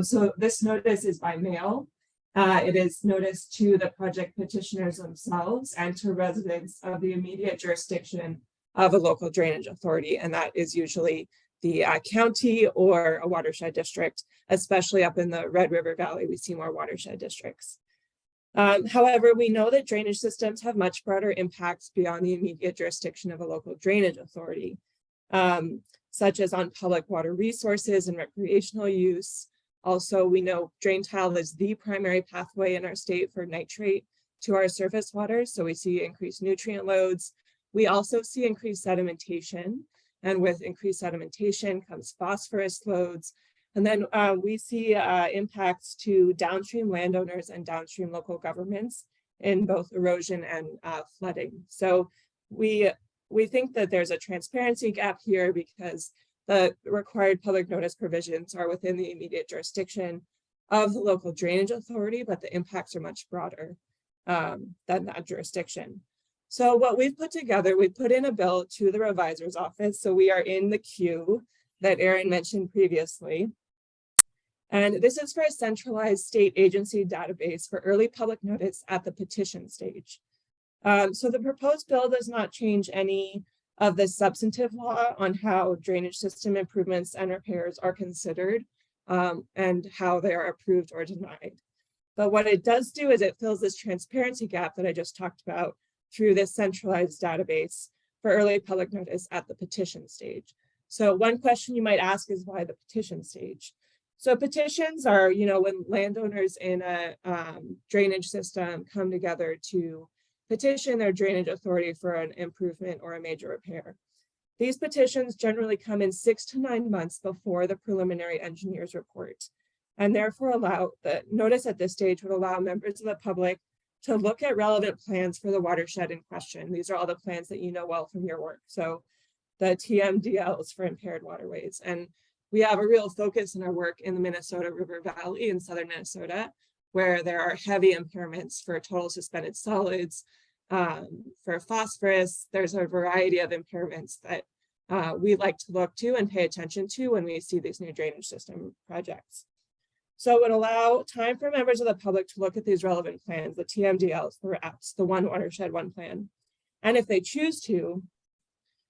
So this notice is by mail. It is notice to the project petitioners themselves and to residents of the immediate jurisdiction of a local drainage authority, and that is usually the county or a watershed district, especially up in the Red River Valley. We see more watershed districts. However, we know that drainage systems have much broader impacts beyond the immediate jurisdiction of a local drainage authority, such as on public water resources and recreational use. Also, we know drain tile is the primary pathway in our state for nitrate to our surface water, so we see increased nutrient loads. We also see increased sedimentation, and with increased sedimentation comes phosphorus loads. And then we see impacts to downstream landowners and downstream local governments in both erosion and flooding. So we think that there's a transparency gap here because the required public notice provisions are within the immediate jurisdiction of the local drainage authority, but the impacts are much broader than that jurisdiction. So what we've put together, we put in a bill to the revisor's office. So we are in the queue that Aaron mentioned previously. And this is for a centralized state agency database for early public notice at the petition stage. So the proposed bill does not change any of the substantive law on how drainage system improvements and repairs are considered and how they are approved or denied. But what it does do is it fills this transparency gap that I just talked about through this centralized database for early public notice at the petition stage. So one question you might ask is why the petition stage? So petitions are, you know, when landowners in a drainage system come together to petition their drainage authority for an improvement or a major repair. These petitions generally come in 6 to 9 months before the preliminary engineer's report, and therefore allow the notice at this stage would allow members of the public to look at relevant plans for the watershed in question. These are all the plans that you know well from your work. So the TMDLs for impaired waterways. And we have a real focus in our work in the Minnesota River Valley in southern Minnesota, where there are heavy impairments for total suspended solids, for phosphorus. There's a variety of impairments that we like to look to and pay attention to when we see these new drainage system projects. So it would allow time for members of the public to look at these relevant plans, the TMDLs, the RAPs, the One Watershed, One Plan. And if they choose to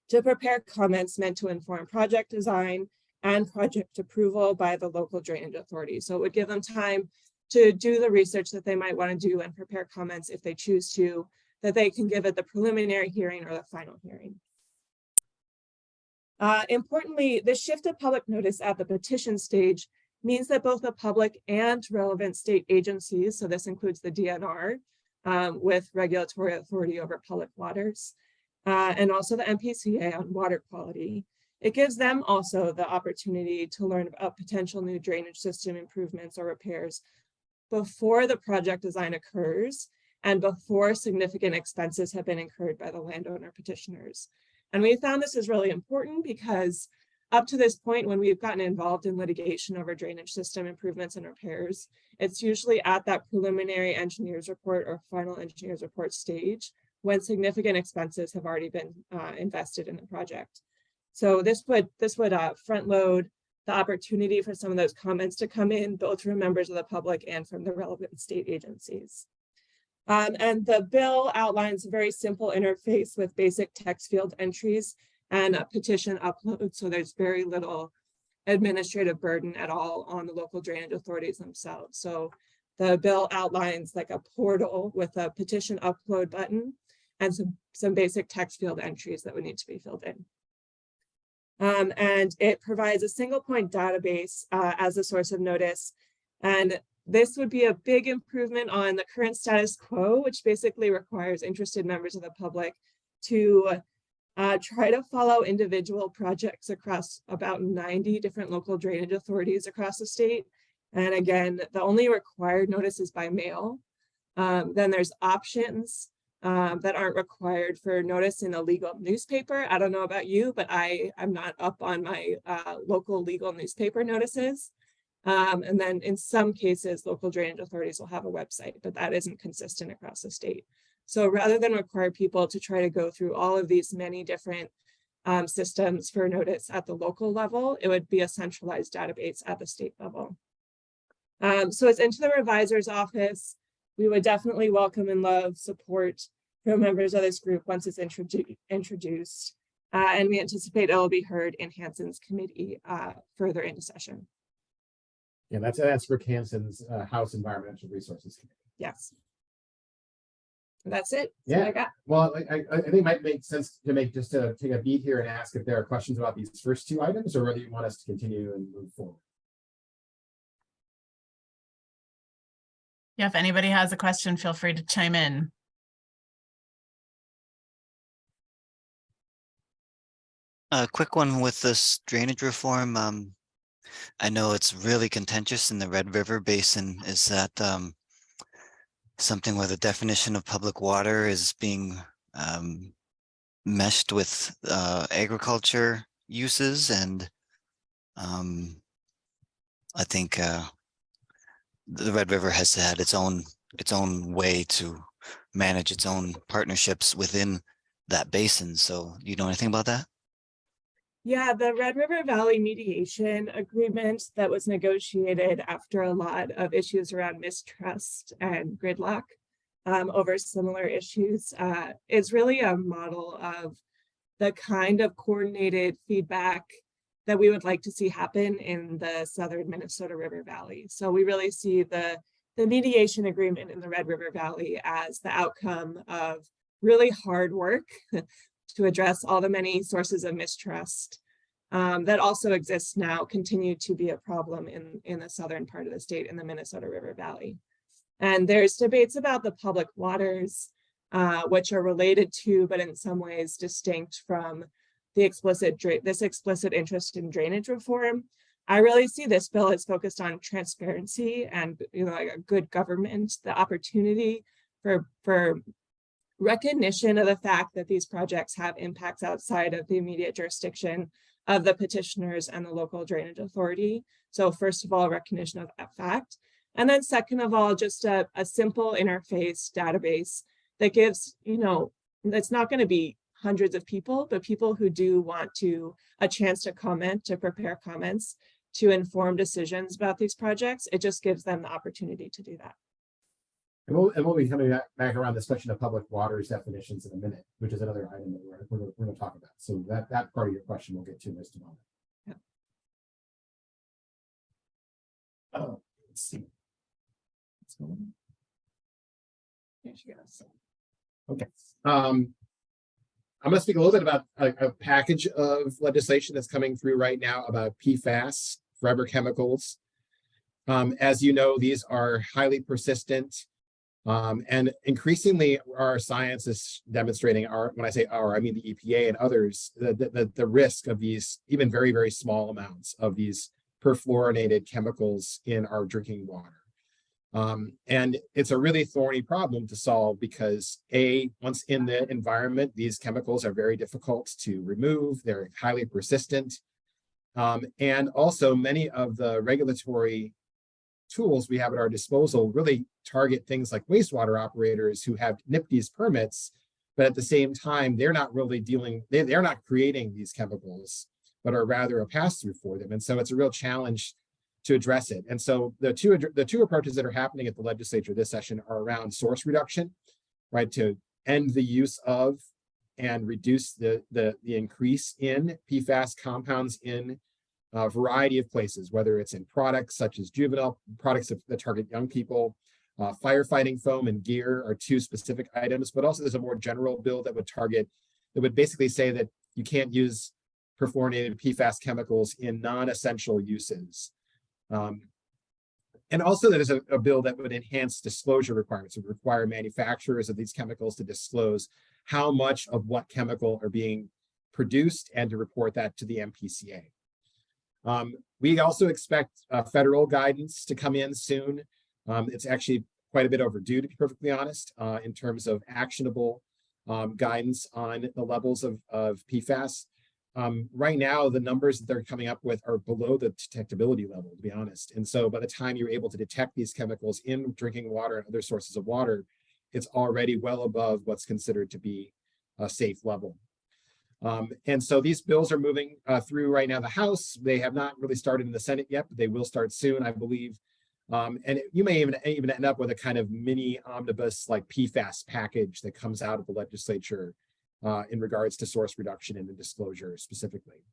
prepare comments meant to inform project design and project approval by the local drainage authority. So it would give them time to do the research that they might want to do and prepare comments if they choose to, that they can give at the preliminary hearing or the final hearing. Importantly, the shift of public notice at the petition stage means that both the public and relevant state agencies, so this includes the DNR with regulatory authority over public waters, and also the MCEA on water quality, it gives them also the opportunity to learn about potential new drainage system improvements or repairs before the project design occurs and before significant expenses have been incurred by the landowner petitioners. And we found this is really important because up to this point, when we've gotten involved in litigation over drainage system improvements and repairs, it's usually at that preliminary engineer's report or final engineer's report stage when significant expenses have already been invested in the project. So this would front load the opportunity for some of those comments to come in, both from members of the public and from the relevant state agencies. And the bill outlines a very simple interface with basic text field entries and a petition upload. So there's very little administrative burden at all on the local drainage authorities themselves. So the bill outlines like a portal with a petition upload button and some basic text field entries that would need to be filled in. And it provides a single point database as a source of notice. And this would be a big improvement on the current status quo, which basically requires interested members of the public to try to follow individual projects across about 90 different local drainage authorities across the state. And again, the only required notice is by mail. Then there's options that aren't required for notice in a legal newspaper. I don't know about you, but I'm not up on my local legal newspaper notices. And then in some cases, local drainage authorities will have a website, but that isn't consistent across the state. So rather than require people to try to go through all of these many different systems for notice at the local level, it would be a centralized database at the state level. So it's into the revisor's office. We would definitely welcome and love support from members of this group once it's introduced. And we anticipate it will be heard in Hanson's committee further into session. Yeah, that's Rick Hanson's House Environmental Resources Committee. Yes. That's it. Yeah. That's what I got. Well, I think it might make sense to take a beat here and ask if there are questions about these first two items, or whether you want us to continue and move forward. Yeah, if anybody has a question, feel free to chime in. A quick one with this drainage reform. I know it's really contentious in the Red River Basin. Is that something where the definition of public water is being meshed with agriculture uses? And I think the Red River has had its own way to manage its own partnerships within that basin. So you know anything about that? Yeah, the Red River Valley mediation agreement that was negotiated after a lot of issues around mistrust and gridlock over similar issues is really a model of the kind of coordinated feedback that we would like to see happen in the southern Minnesota River Valley. So we really see the mediation agreement in the Red River Valley as the outcome of really hard work to address all the many sources of mistrust that also exists now, continue to be a problem in the southern part of the state, in the Minnesota River Valley. And there's debates about the public waters, which are related to, but in some ways distinct from this explicit interest in drainage reform. I really see this bill as focused on transparency and like a good government, the opportunity for recognition of the fact that these projects have impacts outside of the immediate jurisdiction of the petitioners and the local drainage authority. So first of all, recognition of that fact. And then second of all, just a simple interface database that gives, that's not going to be hundreds of people, but people who do want a chance to comment, to prepare comments, to inform decisions about these projects. It just gives them the opportunity to do that. And we'll be coming back around this question of public waters definitions in a minute, which is another item that we're going to talk about. So that part of your question we'll get to in just a moment. Yeah. Oh, let's see. What's going on? There she goes. Okay. I'm going to speak a little bit about a package of legislation that's coming through right now about PFAS, forever chemicals. As you know, these are highly persistent. And increasingly, our science is demonstrating, when I say our, I mean the EPA and others, the risk of these even very, very small amounts of these perfluorinated chemicals in our drinking water. And it's a really thorny problem to solve because once in the environment, these chemicals are very difficult to remove. They're highly persistent. And also many of the regulatory tools we have at our disposal really target things like wastewater operators who have NIPD's permits, but at the same time, they're not really they're not creating these chemicals, but are rather a pass-through for them. And so it's a real challenge to address it. And so the two approaches that are happening at the legislature this session are around source reduction, right? To end the use of and reduce the increase in PFAS compounds in a variety of places, whether it's in products such as juvenile products that target young people. Firefighting foam and gear are two specific items, but also there's a more general bill that would basically say that you can't use perfluorinated PFAS chemicals in non-essential uses. And also there's a bill that would enhance disclosure requirements. It would require manufacturers of these chemicals to disclose how much of what chemical are being produced and to report that to the MPCA. We also expect federal guidance to come in soon. It's actually quite a bit overdue, to be perfectly honest, in terms of actionable guidance on the levels of PFAS. Right now, the numbers that they're coming up with are below the detectability level, to be honest. And so by the time you're able to detect these chemicals in drinking water and other sources of water, it's already well above what's considered to be a safe level. And so these bills are moving through right now the House. They have not really started in the Senate yet, but they will start soon, I believe. You may even end up with a kind of mini omnibus like PFAS package that comes out of the legislature in regards to source reduction and the disclosure specifically.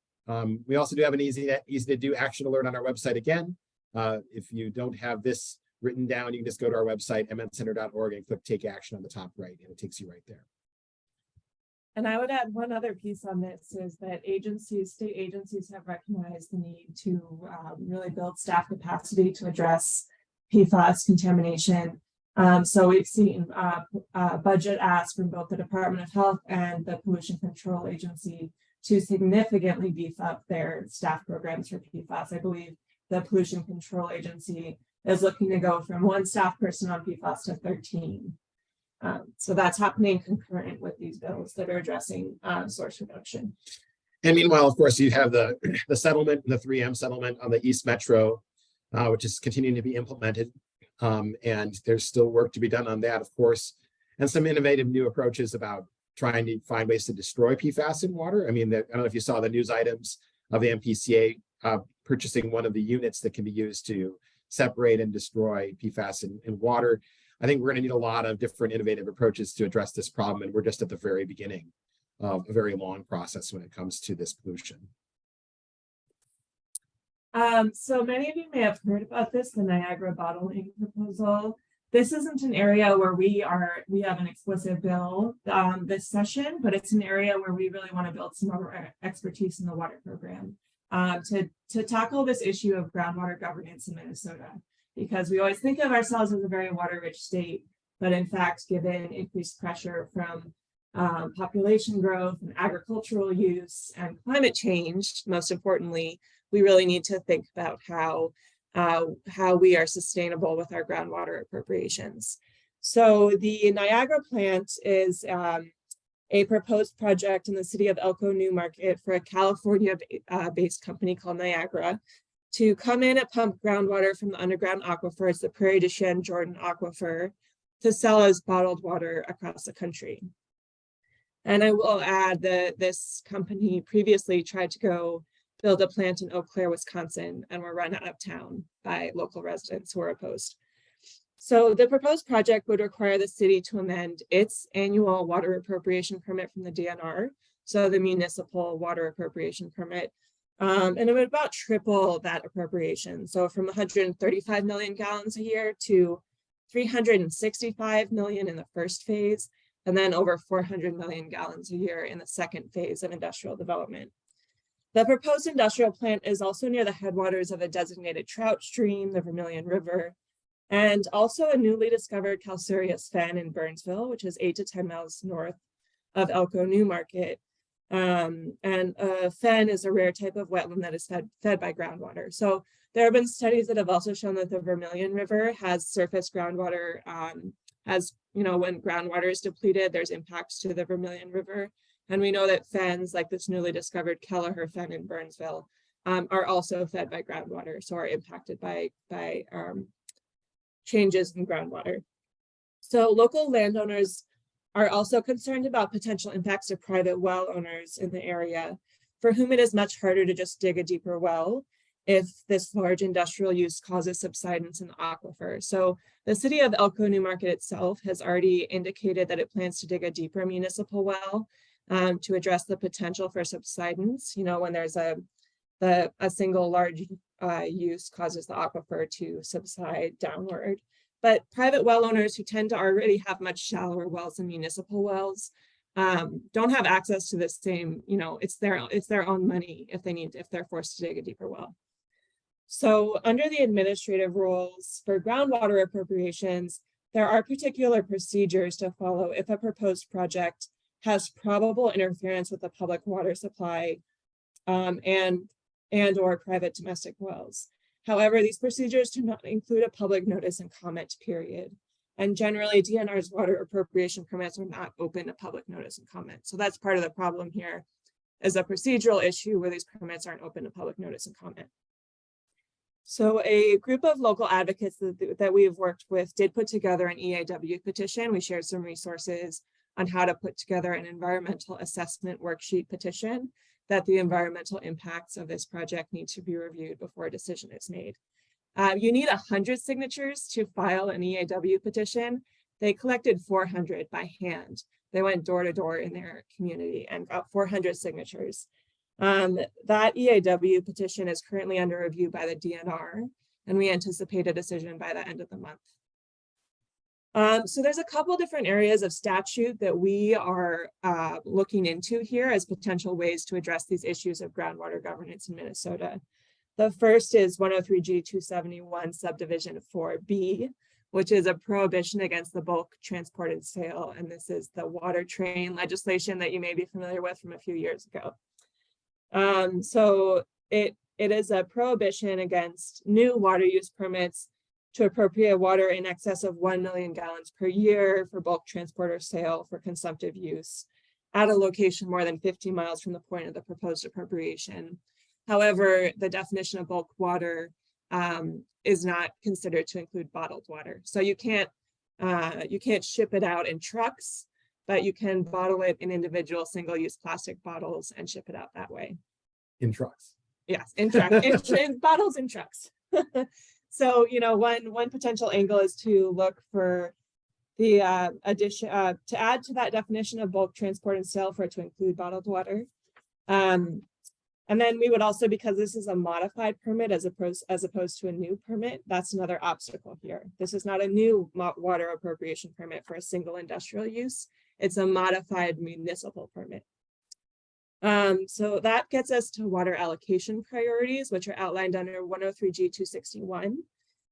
We also do have an easy to do action alert on our website again. If you don't have this written down, you can just go to our website, mncenter.org, and click take action on the top right, and it takes you right there. And I would add one other piece on this is that state agencies have recognized the need to really build staff capacity to address PFAS contamination. So we've seen budget asks from both the Department of Health and the Pollution Control Agency to significantly beef up their staff programs for PFAS. I believe the Pollution Control Agency is looking to go from 1 staff person on PFAS to 13. So that's happening concurrent with these bills that are addressing source reduction. And meanwhile, of course, you have the settlement, the 3M settlement on the East Metro, which is continuing to be implemented. And there's still work to be done on that, of course, and some innovative new approaches about trying to find ways to destroy PFAS in water. I mean, I don't know if you saw the news items of the MPCA purchasing one of the units that can be used to separate and destroy PFAS in water. I think we're going to need a lot of different innovative approaches to address this problem, and we're just at the very beginning of a very long process when it comes to this pollution. So many of you may have heard about this, the Niagara bottling proposal. This isn't an area where we have an explicit bill this session, but it's an area where we really want to build some of our expertise in the water program to tackle this issue of groundwater governance in Minnesota. Because we always think of ourselves as a very water-rich state, but in fact, given increased pressure from population growth and agricultural use and climate change, most importantly, we really need to think about how we are sustainable with our groundwater appropriations. So the Niagara plant is a proposed project in the city of Elko, New Market for a California-based company called Niagara to come in and pump groundwater from the underground aquifers, the Prairie du Chien Jordan Aquifer, to sell as bottled water across the country. And I will add that this company previously tried to go build a plant in Eau Claire, Wisconsin, and were run out of town by local residents who were opposed. So the proposed project would require the city to amend its annual water appropriation permit from the DNR, so the municipal water appropriation permit, and it would about triple that appropriation. So from 135 million gallons a year to 365 million in the first phase, and then over 400 million gallons a year in the second phase of industrial development. The proposed industrial plant is also near the headwaters of a designated trout stream, the Vermilion River, and also a newly discovered calcareous fen in Burnsville, which is 8 to 10 miles north of Elko, New Market. And fen is a rare type of wetland that is fed by groundwater. So there have been studies that have also shown that the Vermilion River has surface groundwater, when groundwater is depleted, there's impacts to the Vermilion River. And we know that fens, like this newly discovered Kelleher fen in Burnsville, are also fed by groundwater, so are impacted by changes in groundwater. So local landowners are also concerned about potential impacts to private well owners in the area, for whom it is much harder to just dig a deeper well if this large industrial use causes subsidence in the aquifer. So the city of Elko New Market itself has already indicated that it plans to dig a deeper municipal well to address the potential for subsidence, you know, when there's a single large use causes the aquifer to subside downward. But private well owners who tend to already have much shallower wells than municipal wells don't have access to the same, you know, it's their own money if they're forced to dig a deeper well. So under the administrative rules for groundwater appropriations, there are particular procedures to follow if a proposed project has probable interference with the public water supply and or private domestic wells. However, these procedures do not include a public notice and comment period. And generally, DNR's water appropriation permits are not open to public notice and comment. So that's part of the problem here, is a procedural issue where these permits aren't open to public notice and comment. So a group of local advocates that we have worked with did put together an EAW petition. We shared some resources on how to put together an environmental assessment worksheet petition that the environmental impacts of this project need to be reviewed before a decision is made. You need 100 signatures to file an EAW petition. They collected 400 by hand. They went door to door in their community and got 400 signatures. That EAW petition is currently under review by the DNR, and we anticipate a decision by the end of the month. So there's a couple different areas of statute that we are looking into here as potential ways to address these issues of groundwater governance in Minnesota. The first is 103G 271 subdivision 4B, which is a prohibition against the bulk transport and sale. And this is the water train legislation that you may be familiar with from a few years ago. So it is a prohibition against new water use permits to appropriate water in excess of 1 million gallons per year for bulk transport or sale for consumptive use at a location more than 50 miles from the point of the proposed appropriation. However, the definition of bulk water is not considered to include bottled water. So you can't ship it out in trucks, but you can bottle it in individual single-use plastic bottles and ship it out that way. In trucks. Yes, in trucks, in bottles in trucks. So, you know, one potential angle is to look for the addition, to add to that definition of bulk transport and sale for it to include bottled water. And then we would also, because this is a modified permit as opposed to a new permit, that's another obstacle here. This is not a new water appropriation permit for a single industrial use. It's a modified municipal permit. So that gets us to water allocation priorities, which are outlined under 103G 261.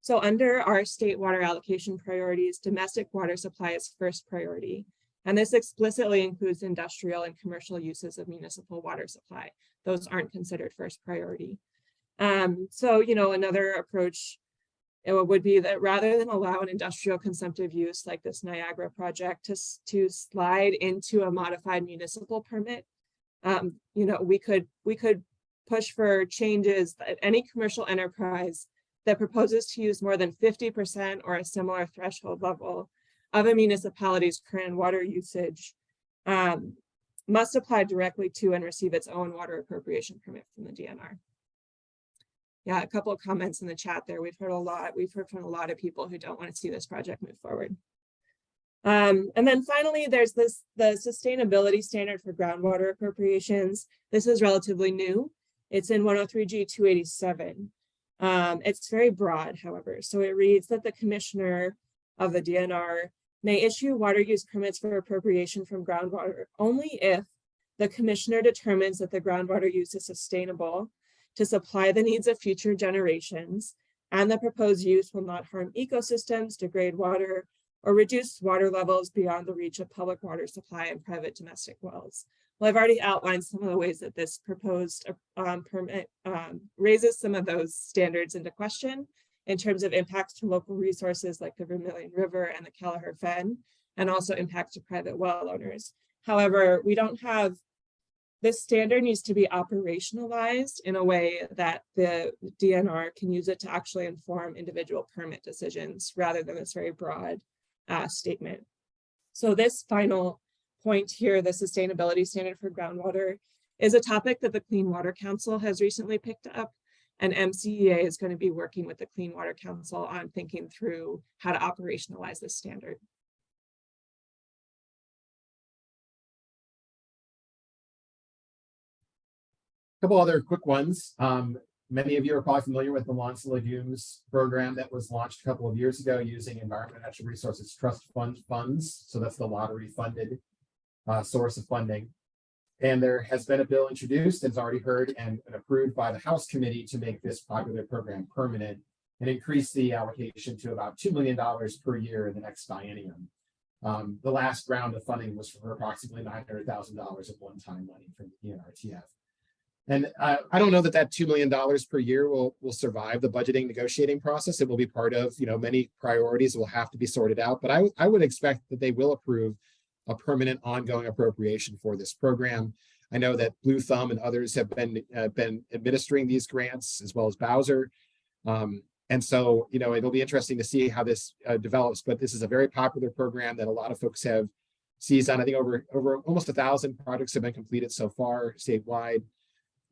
So under our state water allocation priorities, domestic water supply is first priority. And this explicitly includes industrial and commercial uses of municipal water supply. Those aren't considered first priority. So, you know, another approach would be that rather than allow an industrial consumptive use like this Niagara project to slide into a modified municipal permit, you know, we could push for changes that any commercial enterprise that proposes to use more than 50% or a similar threshold level of a municipality's current water usage must apply directly to and receive its own water appropriation permit from the DNR. Yeah, a couple of comments in the chat there. We've heard from a lot of people who don't want to see this project move forward. And then finally, there's the sustainability standard for groundwater appropriations. This is relatively new. It's in 103G 287. It's very broad, however. So it reads that the commissioner of the DNR may issue water use permits for appropriation from groundwater only if the commissioner determines that the groundwater use is sustainable to supply the needs of future generations, and the proposed use will not harm ecosystems, degrade water, or reduce water levels beyond the reach of public water supply and private domestic wells. Well, I've already outlined some of the ways that this proposed permit raises some of those standards into question in terms of impacts to local resources like the Vermilion River and the Kelleher Fen, and also impacts to private well owners. However, we don't have, this standard needs to be operationalized in a way that the DNR can use it to actually inform individual permit decisions rather than this very broad statement. So this final point here, the sustainability standard for groundwater, is a topic that the Clean Water Council has recently picked up. And MCEA is going to be working with the Clean Water Council on thinking through how to operationalize this standard. Couple other quick ones. Many of you are probably familiar with the Lawns and Legumes program that was launched a couple of years ago using Environment and Natural Resources Trust Fund funds. So that's the lottery funded source of funding. And there has been a bill introduced, as already heard, and approved by the House Committee to make this popular program permanent and increase the allocation to about $2 million per year in the next biennium. The last round of funding was for approximately $900,000 of one-time money from the ENRTF. And I don't know that that $2 million per year will survive the budgeting negotiating process. It will be part of, many priorities will have to be sorted out, but I would expect that they will approve a permanent ongoing appropriation for this program. I know that Blue Thumb and others have been administering these grants, as well as Bowser. And so, it'll be interesting to see how this develops, but this is a very popular program that a lot of folks have seized on. I think over almost 1,000 projects have been completed so far statewide.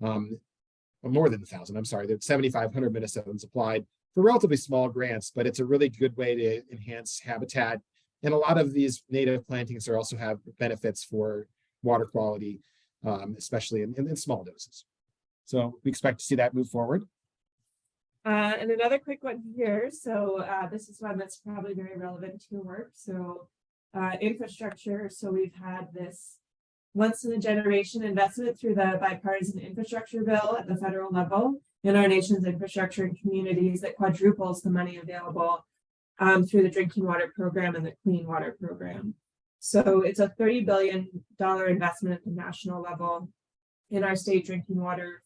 More than 1,000, I'm sorry, there's 7,500 Minnesotans applied for relatively small grants, but it's a really good way to enhance habitat. And a lot of these native plantings also have benefits for water quality, especially in small doses. So we expect to see that move forward. And another quick one here. So this is one that's probably very relevant to your work. So infrastructure. So we've had this once in a generation investment through the bipartisan infrastructure bill at the federal level in our nation's infrastructure and communities that quadruples the money available through the drinking water program and the clean water program. So it's a $30 billion investment at the national level in our state drinking water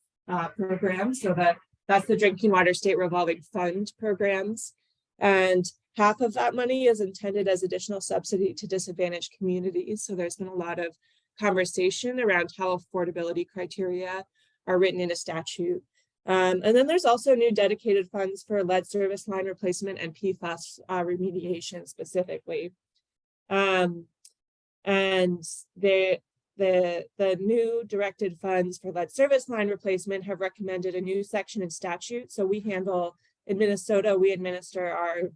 program. So that's the Drinking Water State Revolving Fund programs. And half of that money is intended as additional subsidy to disadvantaged communities. So there's been a lot of conversation around how affordability criteria are written in a statute. And then there's also new dedicated funds for lead service line replacement and PFAS remediation specifically. And the new directed funds for lead service line replacement have recommended a new section in statute. So we handle, in Minnesota, we administer our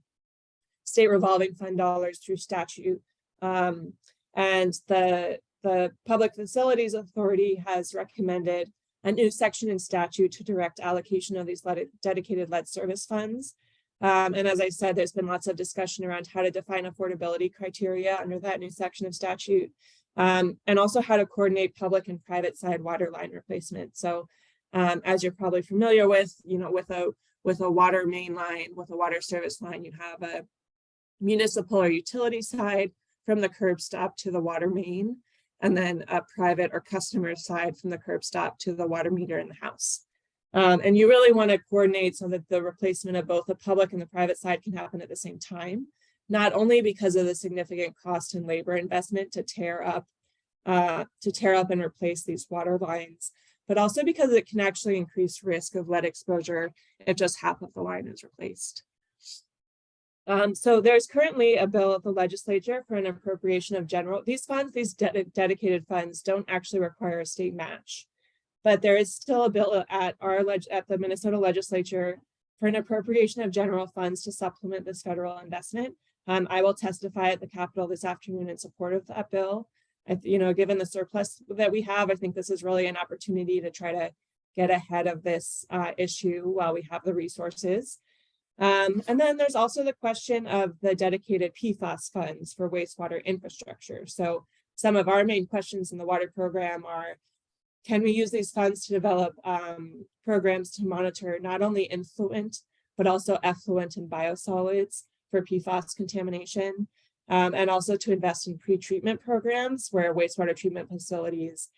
state revolving fund dollars through statute. And the Public Facilities Authority has recommended a new section in statute to direct allocation of these dedicated lead service funds. And as I said, there's been lots of discussion around how to define affordability criteria under that new section of statute, and also how to coordinate public and private side water line replacement. So as you're probably familiar with, with a water main line, with a water service line, you have a municipal or utility side from the curb stop to the water main, and then a private or customer side from the curb stop to the water meter in the house. And you really want to coordinate so that the replacement of both the public and the private side can happen at the same time, not only because of the significant cost and labor investment to tear up and replace these water lines, but also because it can actually increase risk of lead exposure if just half of the line is replaced. So there's currently a bill at the legislature for an appropriation of these funds, these dedicated funds don't actually require a state match, but there is still a bill at the Minnesota legislature for an appropriation of general funds to supplement this federal investment. I will testify at the Capitol this afternoon in support of that bill. Given the surplus that we have, I think this is really an opportunity to try to get ahead of this issue while we have the resources. And then there's also the question of the dedicated PFAS funds for wastewater infrastructure. So some of our main questions in the water program are, can we use these funds to develop programs to monitor not only influent, but also effluent and biosolids for PFAS contamination, and also to invest in pre-treatment programs where wastewater treatment facilities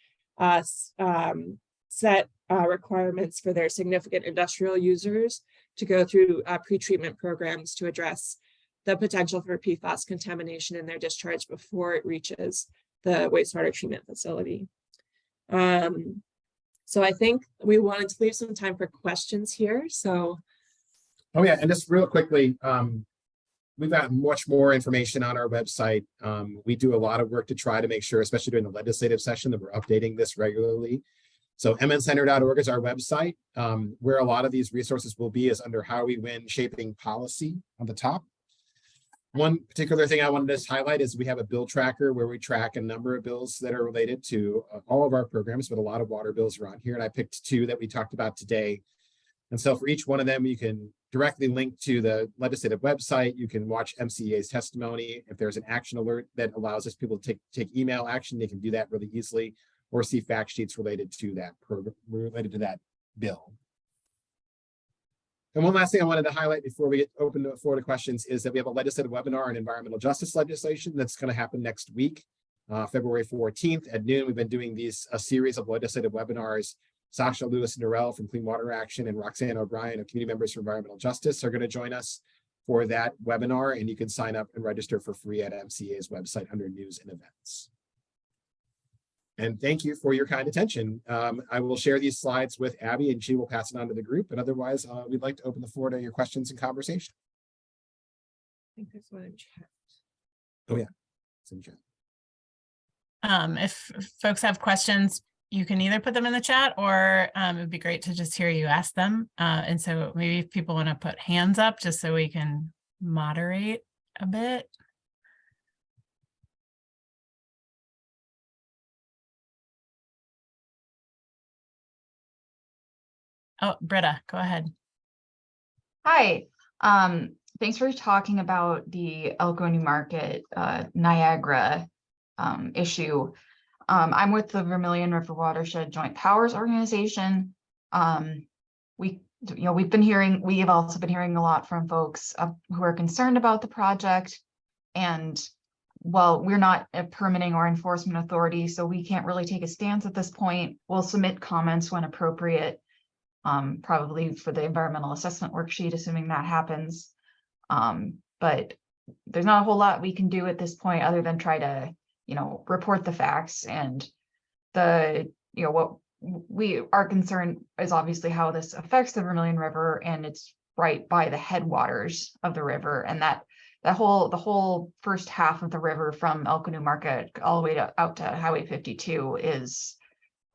set requirements for their significant industrial users to go through pre-treatment programs to address the potential for PFAS contamination in their discharge before it reaches the wastewater treatment facility. So I think we wanted to leave some time for questions here. So. Oh yeah, and just real quickly, we've got much more information on our website. We do a lot of work to try to make sure, especially during the legislative session, that we're updating this regularly. So mncenter.org is our website. Where a lot of these resources will be is under How We Win Shaping Policy on the top. One particular thing I wanted to highlight is we have a bill tracker where we track a number of bills that are related to all of our programs, but a lot of water bills are on here. And I picked 2 that we talked about today. And so for each one of them, you can directly link to the legislative website. You can watch MCEA's testimony. If there's an action alert that allows us people to take email action, they can do that really easily, or see fact sheets related to that program, related to that bill. And one last thing I wanted to highlight before we get open to the floor to questions is that we have a legislative webinar on environmental justice legislation that's going to happen next week, February 14th at noon. We've been doing a series of legislative webinars. Sasha Lewis-Norell from Clean Water Action and Roxanne O'Brien of Community Members for Environmental Justice are going to join us for that webinar, and you can sign up and register for free at MCEA's website under news and events. And thank you for your kind attention. I will share these slides with Abby and she will pass it on to the group. And otherwise, we'd like to open the floor to your questions and conversation. I think there's one in chat. Oh yeah, it's in chat. If folks have questions, you can either put them in the chat or it would be great to just hear you ask them. And so maybe if people want to put hands up just so we can moderate a bit. Oh, Britta, go ahead. Hi, thanks for talking about the Elko New Market, Niagara issue. I'm with the Vermilion River Watershed Joint Powers Organization. We have also been hearing a lot from folks who are concerned about the project. And while we're not a permitting or enforcement authority, so we can't really take a stance at this point, we'll submit comments when appropriate. Probably for the environmental assessment worksheet, assuming that happens. But there's not a whole lot we can do at this point other than try to, report the facts. And what our concern is obviously how this affects the Vermilion River, and it's right by the headwaters of the river. And the whole first half of the river from Elko New Market all the way out to Highway 52 is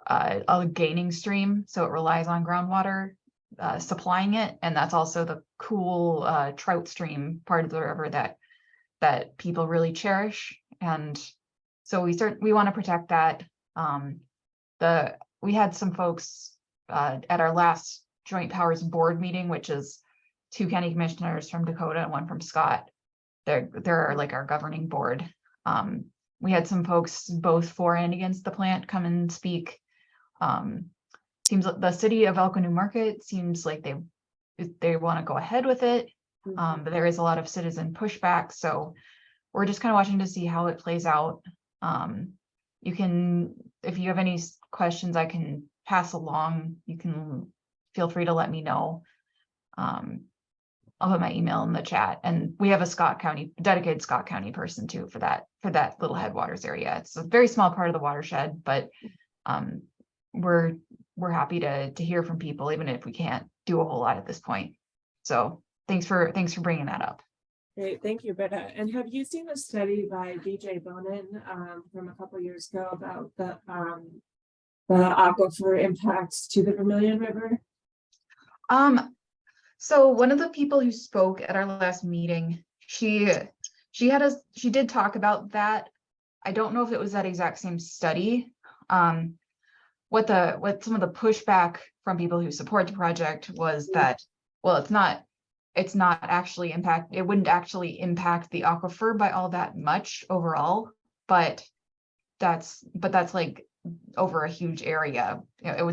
a gaining stream, so it relies on groundwater supplying it, and that's also the cool trout stream part of the river that people really cherish. And so we want to protect that. We had some folks at our last Joint Powers Board meeting, which is 2 county commissioners from Dakota and 1 from Scott. They're like our governing board. We had some folks both for and against the plant come and speak. Seems like the city of Elko New Market seems like they want to go ahead with it, but there is a lot of citizen pushback, so we're just kind of watching to see how it plays out. You can, if you have any questions I can pass along, you can feel free to let me know. I'll put my email in the chat, and we have a dedicated Scott County person too for that little headwaters area. It's a very small part of the watershed, but we're happy to hear from people, even if we can't do a whole lot at this point. So thanks for bringing that up. Great, thank you, Britta. And have you seen a study by BJ Bonin from a couple of years ago about the aquifer impacts to the Vermilion River? So one of the people who spoke at our last meeting, she did talk about that. I don't know if it was that exact same study. What some of the pushback from people who support the project was that, well, it wouldn't actually impact the aquifer by all that much overall, but that's like over a huge area. It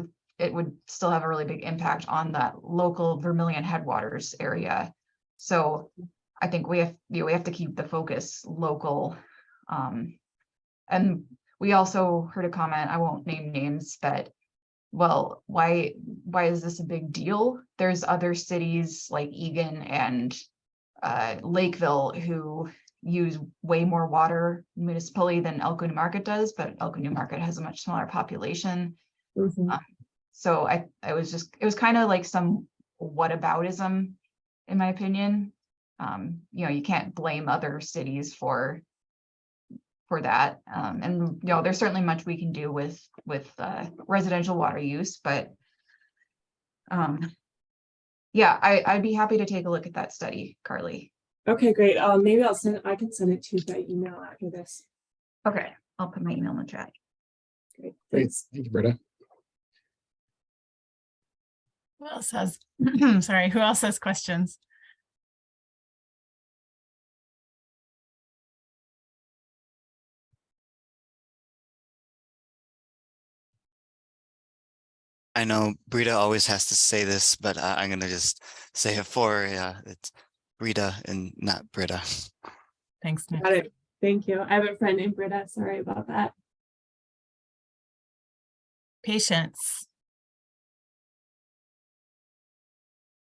would still have a really big impact on that local Vermilion headwaters area. So I think we have to keep the focus local. And we also heard a comment, I won't name names, but well, why is this a big deal? There's other cities like Egan and Lakeville who use way more water municipally than Elko New Market does, but Elko New Market has a much smaller population. So it was kind of like some whataboutism, in my opinion. You can't blame other cities for for that. And you know, there's certainly much we can do with residential water use, but yeah, I'd be happy to take a look at that study, Carly. Okay, great. Maybe I can send it to you by email after this. Okay, I'll put my email in the chat. Great. Great. Thanks. Thank you, Britta. Who else has, sorry, who else has questions? I know Brita always has to say this, but I'm gonna just say it for it's Brita and not Britta. Thanks, Nick. Got it. Thank you. I have a friend named Britta. Sorry about that. Patience.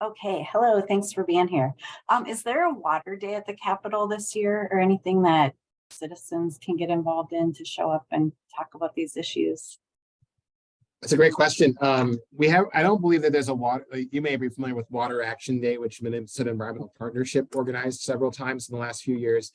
Okay, hello, thanks for being here. Is there a water day at the Capitol this year or anything that citizens can get involved in to show up and talk about these issues? That's a great question. I don't believe that there's a water, you may be familiar with Water Action Day, which Minnesota Environmental Partnership organized several times in the last few years.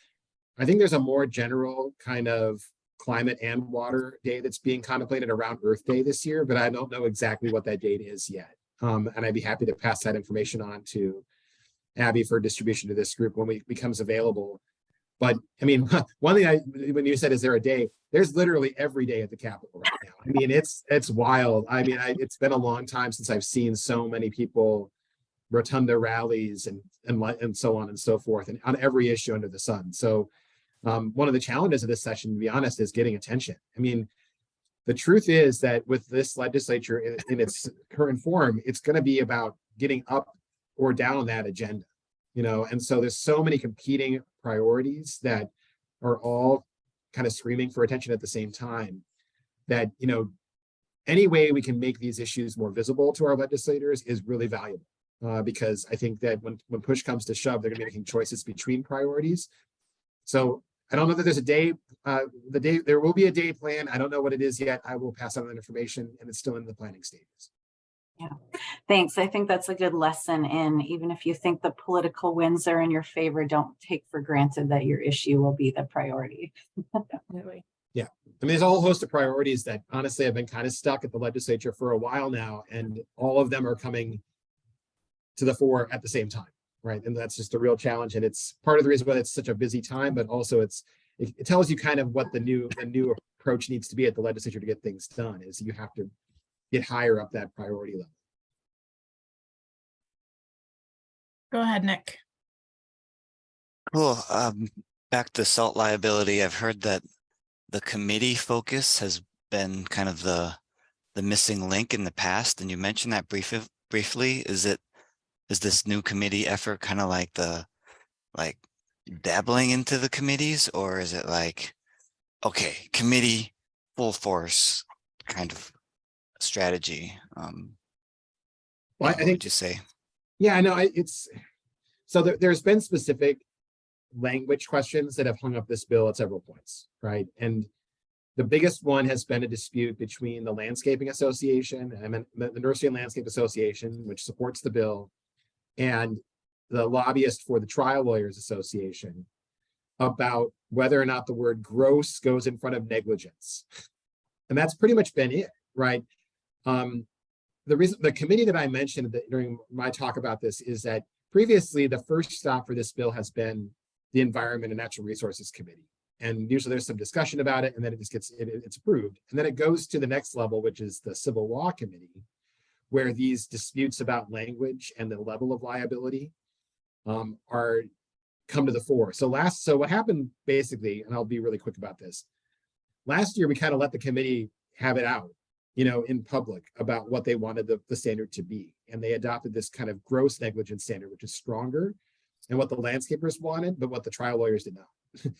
I think there's a more general kind of climate and water day that's being contemplated around Earth Day this year, but I don't know exactly what that date is yet. And I'd be happy to pass that information on to Abby for distribution to this group when it becomes available. But I mean, one thing when you said, is there a day? There's literally every day at the Capitol right now. I mean, it's wild. I mean, it's been a long time since I've seen so many people, rotunda rallies and so on and so forth, and on every issue under the sun. So one of the challenges of this session, to be honest, is getting attention. I mean, the truth is that with this legislature in its current form, it's going to be about getting up or down that agenda. You know, and so there's so many competing priorities that are all kind of screaming for attention at the same time that, you know, any way we can make these issues more visible to our legislators is really valuable because I think that when push comes to shove, they're gonna be making choices between priorities. So I don't know that there's a day, there will be a day plan. I don't know what it is yet. I will pass on that information and it's still in the planning stages. Yeah, thanks. I think that's a good lesson in even if you think the political winds are in your favor, don't take for granted that your issue will be the priority. Definitely. Yeah, I mean, there's a whole host of priorities that honestly have been kind of stuck at the legislature for a while now, and all of them are coming to the fore at the same time, right? And that's just a real challenge, and it's part of the reason why it's such a busy time, but also it tells you kind of what the new approach needs to be at the legislature to get things done, is you have to get higher up that priority level. Go ahead, Nick. Cool. Back to salt liability. I've heard that the committee focus has been kind of the missing link in the past, and you mentioned that briefly. Is this new committee effort kind of like dabbling into the committees, or is it like, okay, committee full force kind of strategy? Well, I think, would you say? Yeah, I know it's so there's been specific language questions that have hung up this bill at several points, right? And the biggest one has been a dispute between the Landscaping Association and the Nursery and Landscape Association, which supports the bill, and the lobbyist for the Trial Lawyers Association about whether or not the word gross goes in front of negligence. And that's pretty much been it, right? The committee that I mentioned during my talk about this is that previously the first stop for this bill has been the Environment and Natural Resources Committee. And usually there's some discussion about it and then it just gets, it's approved. And then it goes to the next level, which is the Civil Law Committee, where these disputes about language and the level of liability come to the fore. So what happened basically, and I'll be really quick about this. Last year, we kind of let the committee have it out, you know, in public about what they wanted the standard to be. And they adopted this kind of gross negligence standard, which is stronger than what the landscapers wanted, but what the trial lawyers did not.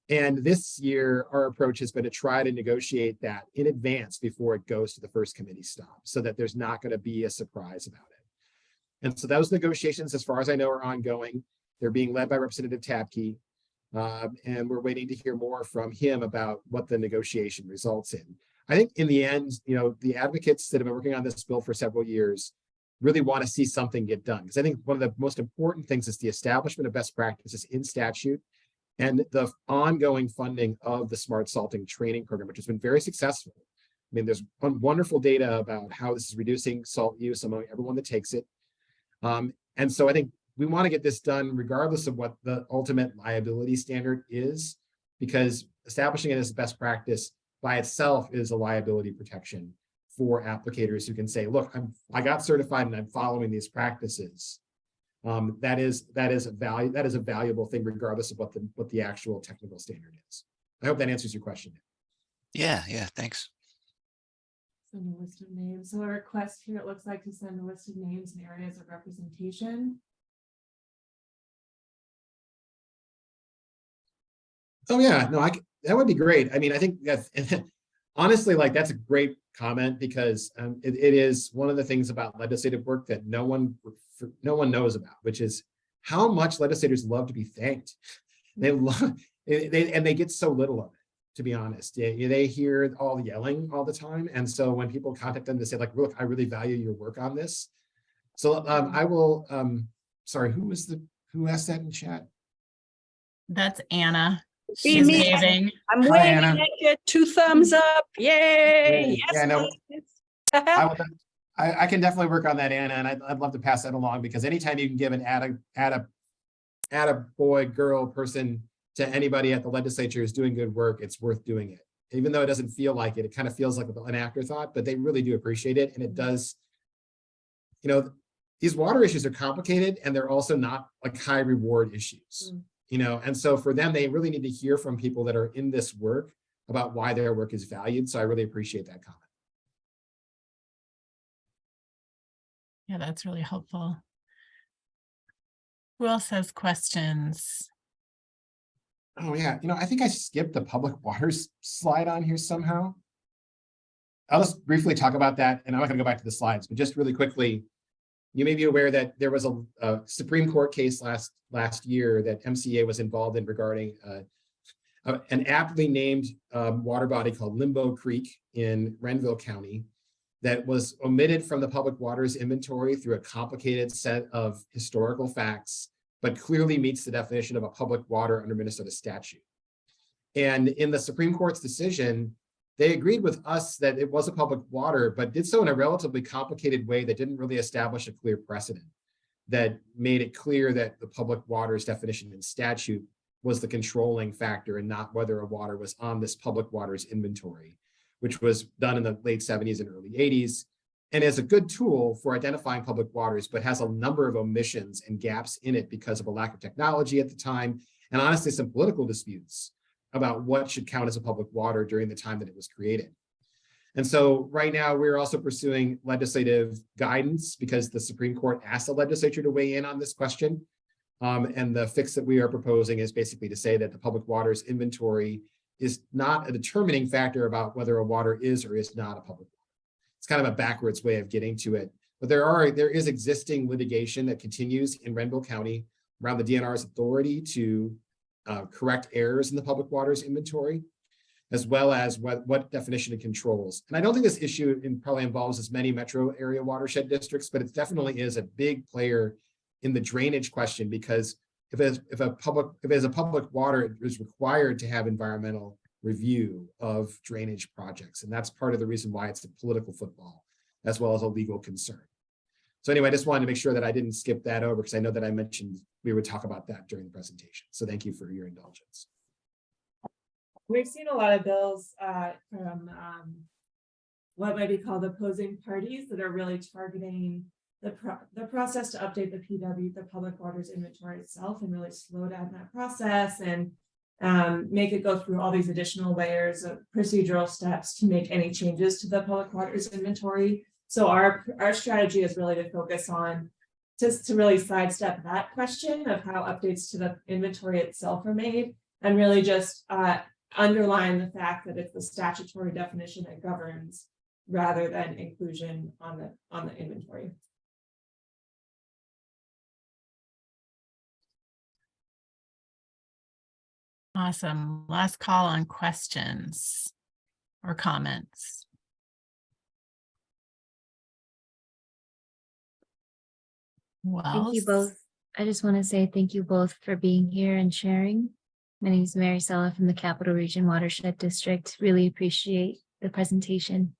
And this year, our approach has been to try to negotiate that in advance before it goes to the first committee stop, so that there's not going to be a surprise about it. And so those negotiations, as far as I know, are ongoing. They're being led by Representative Tabke, and we're waiting to hear more from him about what the negotiation results in. I think in the end, you know, the advocates that have been working on this bill for several years really want to see something get done. Because I think one of the most important things is the establishment of best practices in statute and the ongoing funding of the smart salting training program, which has been very successful. I mean, there's wonderful data about how this is reducing salt use among everyone that takes it. And so I think we want to get this done regardless of what the ultimate liability standard is, because establishing it as best practice by itself is a liability protection for applicators who can say, look, I got certified and I'm following these practices. That is a valuable thing regardless of what the actual technical standard is. I hope that answers your question. Yeah, thanks. Send a list of names. So a request here, it looks like, to send a list of names and areas of representation. Oh yeah, no, that would be great. I mean, I think that's honestly, like, that's a great comment, because it is one of the things about legislative work that no one knows about, which is how much legislators love to be thanked. They love and they get so little of it, to be honest. They hear all the yelling all the time, and so when people contact them to say, like, look, I really value your work on this. So I will. Sorry, who asked that in chat? That's Anna. Be She's me. waving. I'm Hi, waving Anna. at you, 2 thumbs up. Yay! Yes, Yeah, no, please. I can definitely work on that, Anna, and I'd love to pass that along, because anytime you can give an add a boy, girl, person to anybody at the legislature who's doing good work, it's worth doing it. Even though it doesn't feel like it, it kind of feels like an afterthought, but they really do appreciate it. And it does, these water issues are complicated, and they're also not like high reward issues. And so for them, they really need to hear from people that are in this work about why their work is valued. So I really appreciate that comment. Yeah, that's really helpful. Who else has questions? Oh yeah, I think I skipped the public waters slide on here somehow. I'll just briefly talk about that, and I'm not going to go back to the slides, but just really quickly, you may be aware that there was a Supreme Court case last year that MCEA was involved in regarding an aptly named water body called Limbo Creek in Renville County that was omitted from the public waters inventory through a complicated set of historical facts, but clearly meets the definition of a public water under Minnesota statute. And in the Supreme Court's decision, they agreed with us that it was a public water, but did so in a relatively complicated way that didn't really establish a clear precedent that made it clear that the public waters definition in statute was the controlling factor and not whether a water was on this public waters inventory, which was done in the late 70s and early 80s, and is a good tool for identifying public waters, but has a number of omissions and gaps in it because of a lack of technology at the time, and honestly, some political disputes about what should count as a public water during the time that it was created. And so right now we're also pursuing legislative guidance because the Supreme Court asked the legislature to weigh in on this question. And the fix that we are proposing is basically to say that the public waters inventory is not a determining factor about whether a water is or is not a public water. It's kind of a backwards way of getting to it. But there is existing litigation that continues in Renville County around the DNR's authority to correct errors in the public waters inventory, as well as what definition it controls. And I don't think this issue probably involves as many metro area watershed districts, but it definitely is a big player in the drainage question, because if it's a public water, it is required to have environmental review of drainage projects. And that's part of the reason why it's a political football, as well as a legal concern. So anyway, I just wanted to make sure that I didn't skip that over, because I know that I mentioned we would talk about that during the presentation. So thank you for your indulgence. We've seen a lot of bills from what might be called opposing parties that are really targeting the process to update the PW, the public waters inventory itself, and really slow down that process and make it go through all these additional layers of procedural steps to make any changes to the public waters inventory. So our strategy is really to focus on just to really sidestep that question of how updates to the inventory itself are made, and really just underline the fact that it's the statutory definition that governs rather than inclusion on the inventory. Awesome. Last call on questions or comments. Well, thank you both. I just want to say thank you both for being here and sharing. My name is Mary Sella from the Capital Region Watershed District. Really appreciate the presentation.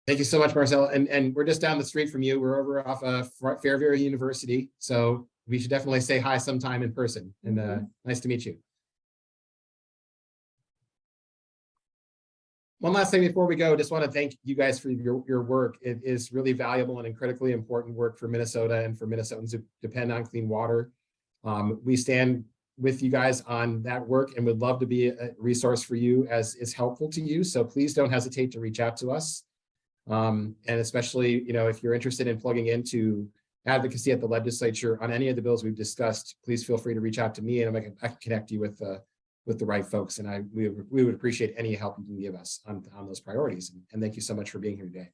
Thank you so much, Marcella. And we're just down the street from you. We're over off Fairview University. So we should definitely say hi sometime in person. And nice to meet you. One last thing before we go, just want to thank you guys for your work. It is really valuable and critically important work for Minnesota and for Minnesotans who depend on clean water. We stand with you guys on that work and would love to be a resource for you as is helpful to you. So please don't hesitate to reach out to us. And especially, if you're interested in plugging into advocacy at the legislature on any of the bills we've discussed, please feel free to reach out to me and I can connect you with the right folks. And we would appreciate any help you can give us on those priorities. And thank you so much for being here today.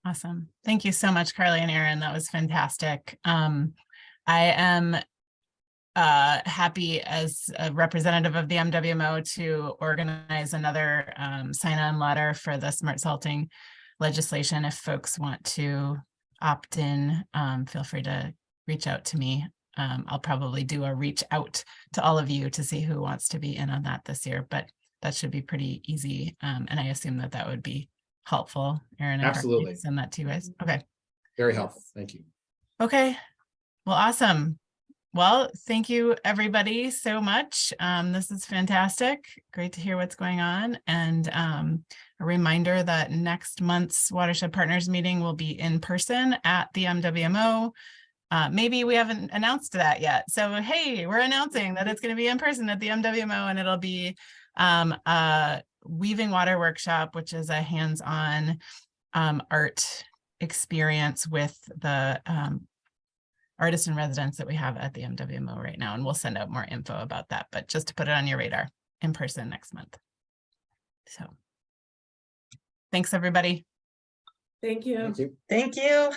Awesome. Thank you so much, Carly and Aaron. That was fantastic. I am happy as a representative of the MWMO to organize another sign-on letter for the smart salting legislation. If folks want to opt in, feel free to reach out to me. I'll probably do a reach out to all of you to see who wants to be in on that this year, but that should be pretty easy. And I assume that would be helpful. Aaron, absolutely. Send that to you guys. Okay. Very helpful. Thank you. Okay. Well, awesome. Well, thank you everybody so much. This is fantastic. Great to hear what's going on. And a reminder that next month's Watershed Partners meeting will be in person at the MWMO. Maybe we haven't announced that yet. So, hey, we're announcing that it's going to be in person at the MWMO, and it'll be a weaving water workshop, which is a hands-on art experience with the artists in residence that we have at the MWMO right now. And we'll send out more info about that, but just to put it on your radar, in person next month. So thanks, everybody. Thank you. Thank you. Thank you.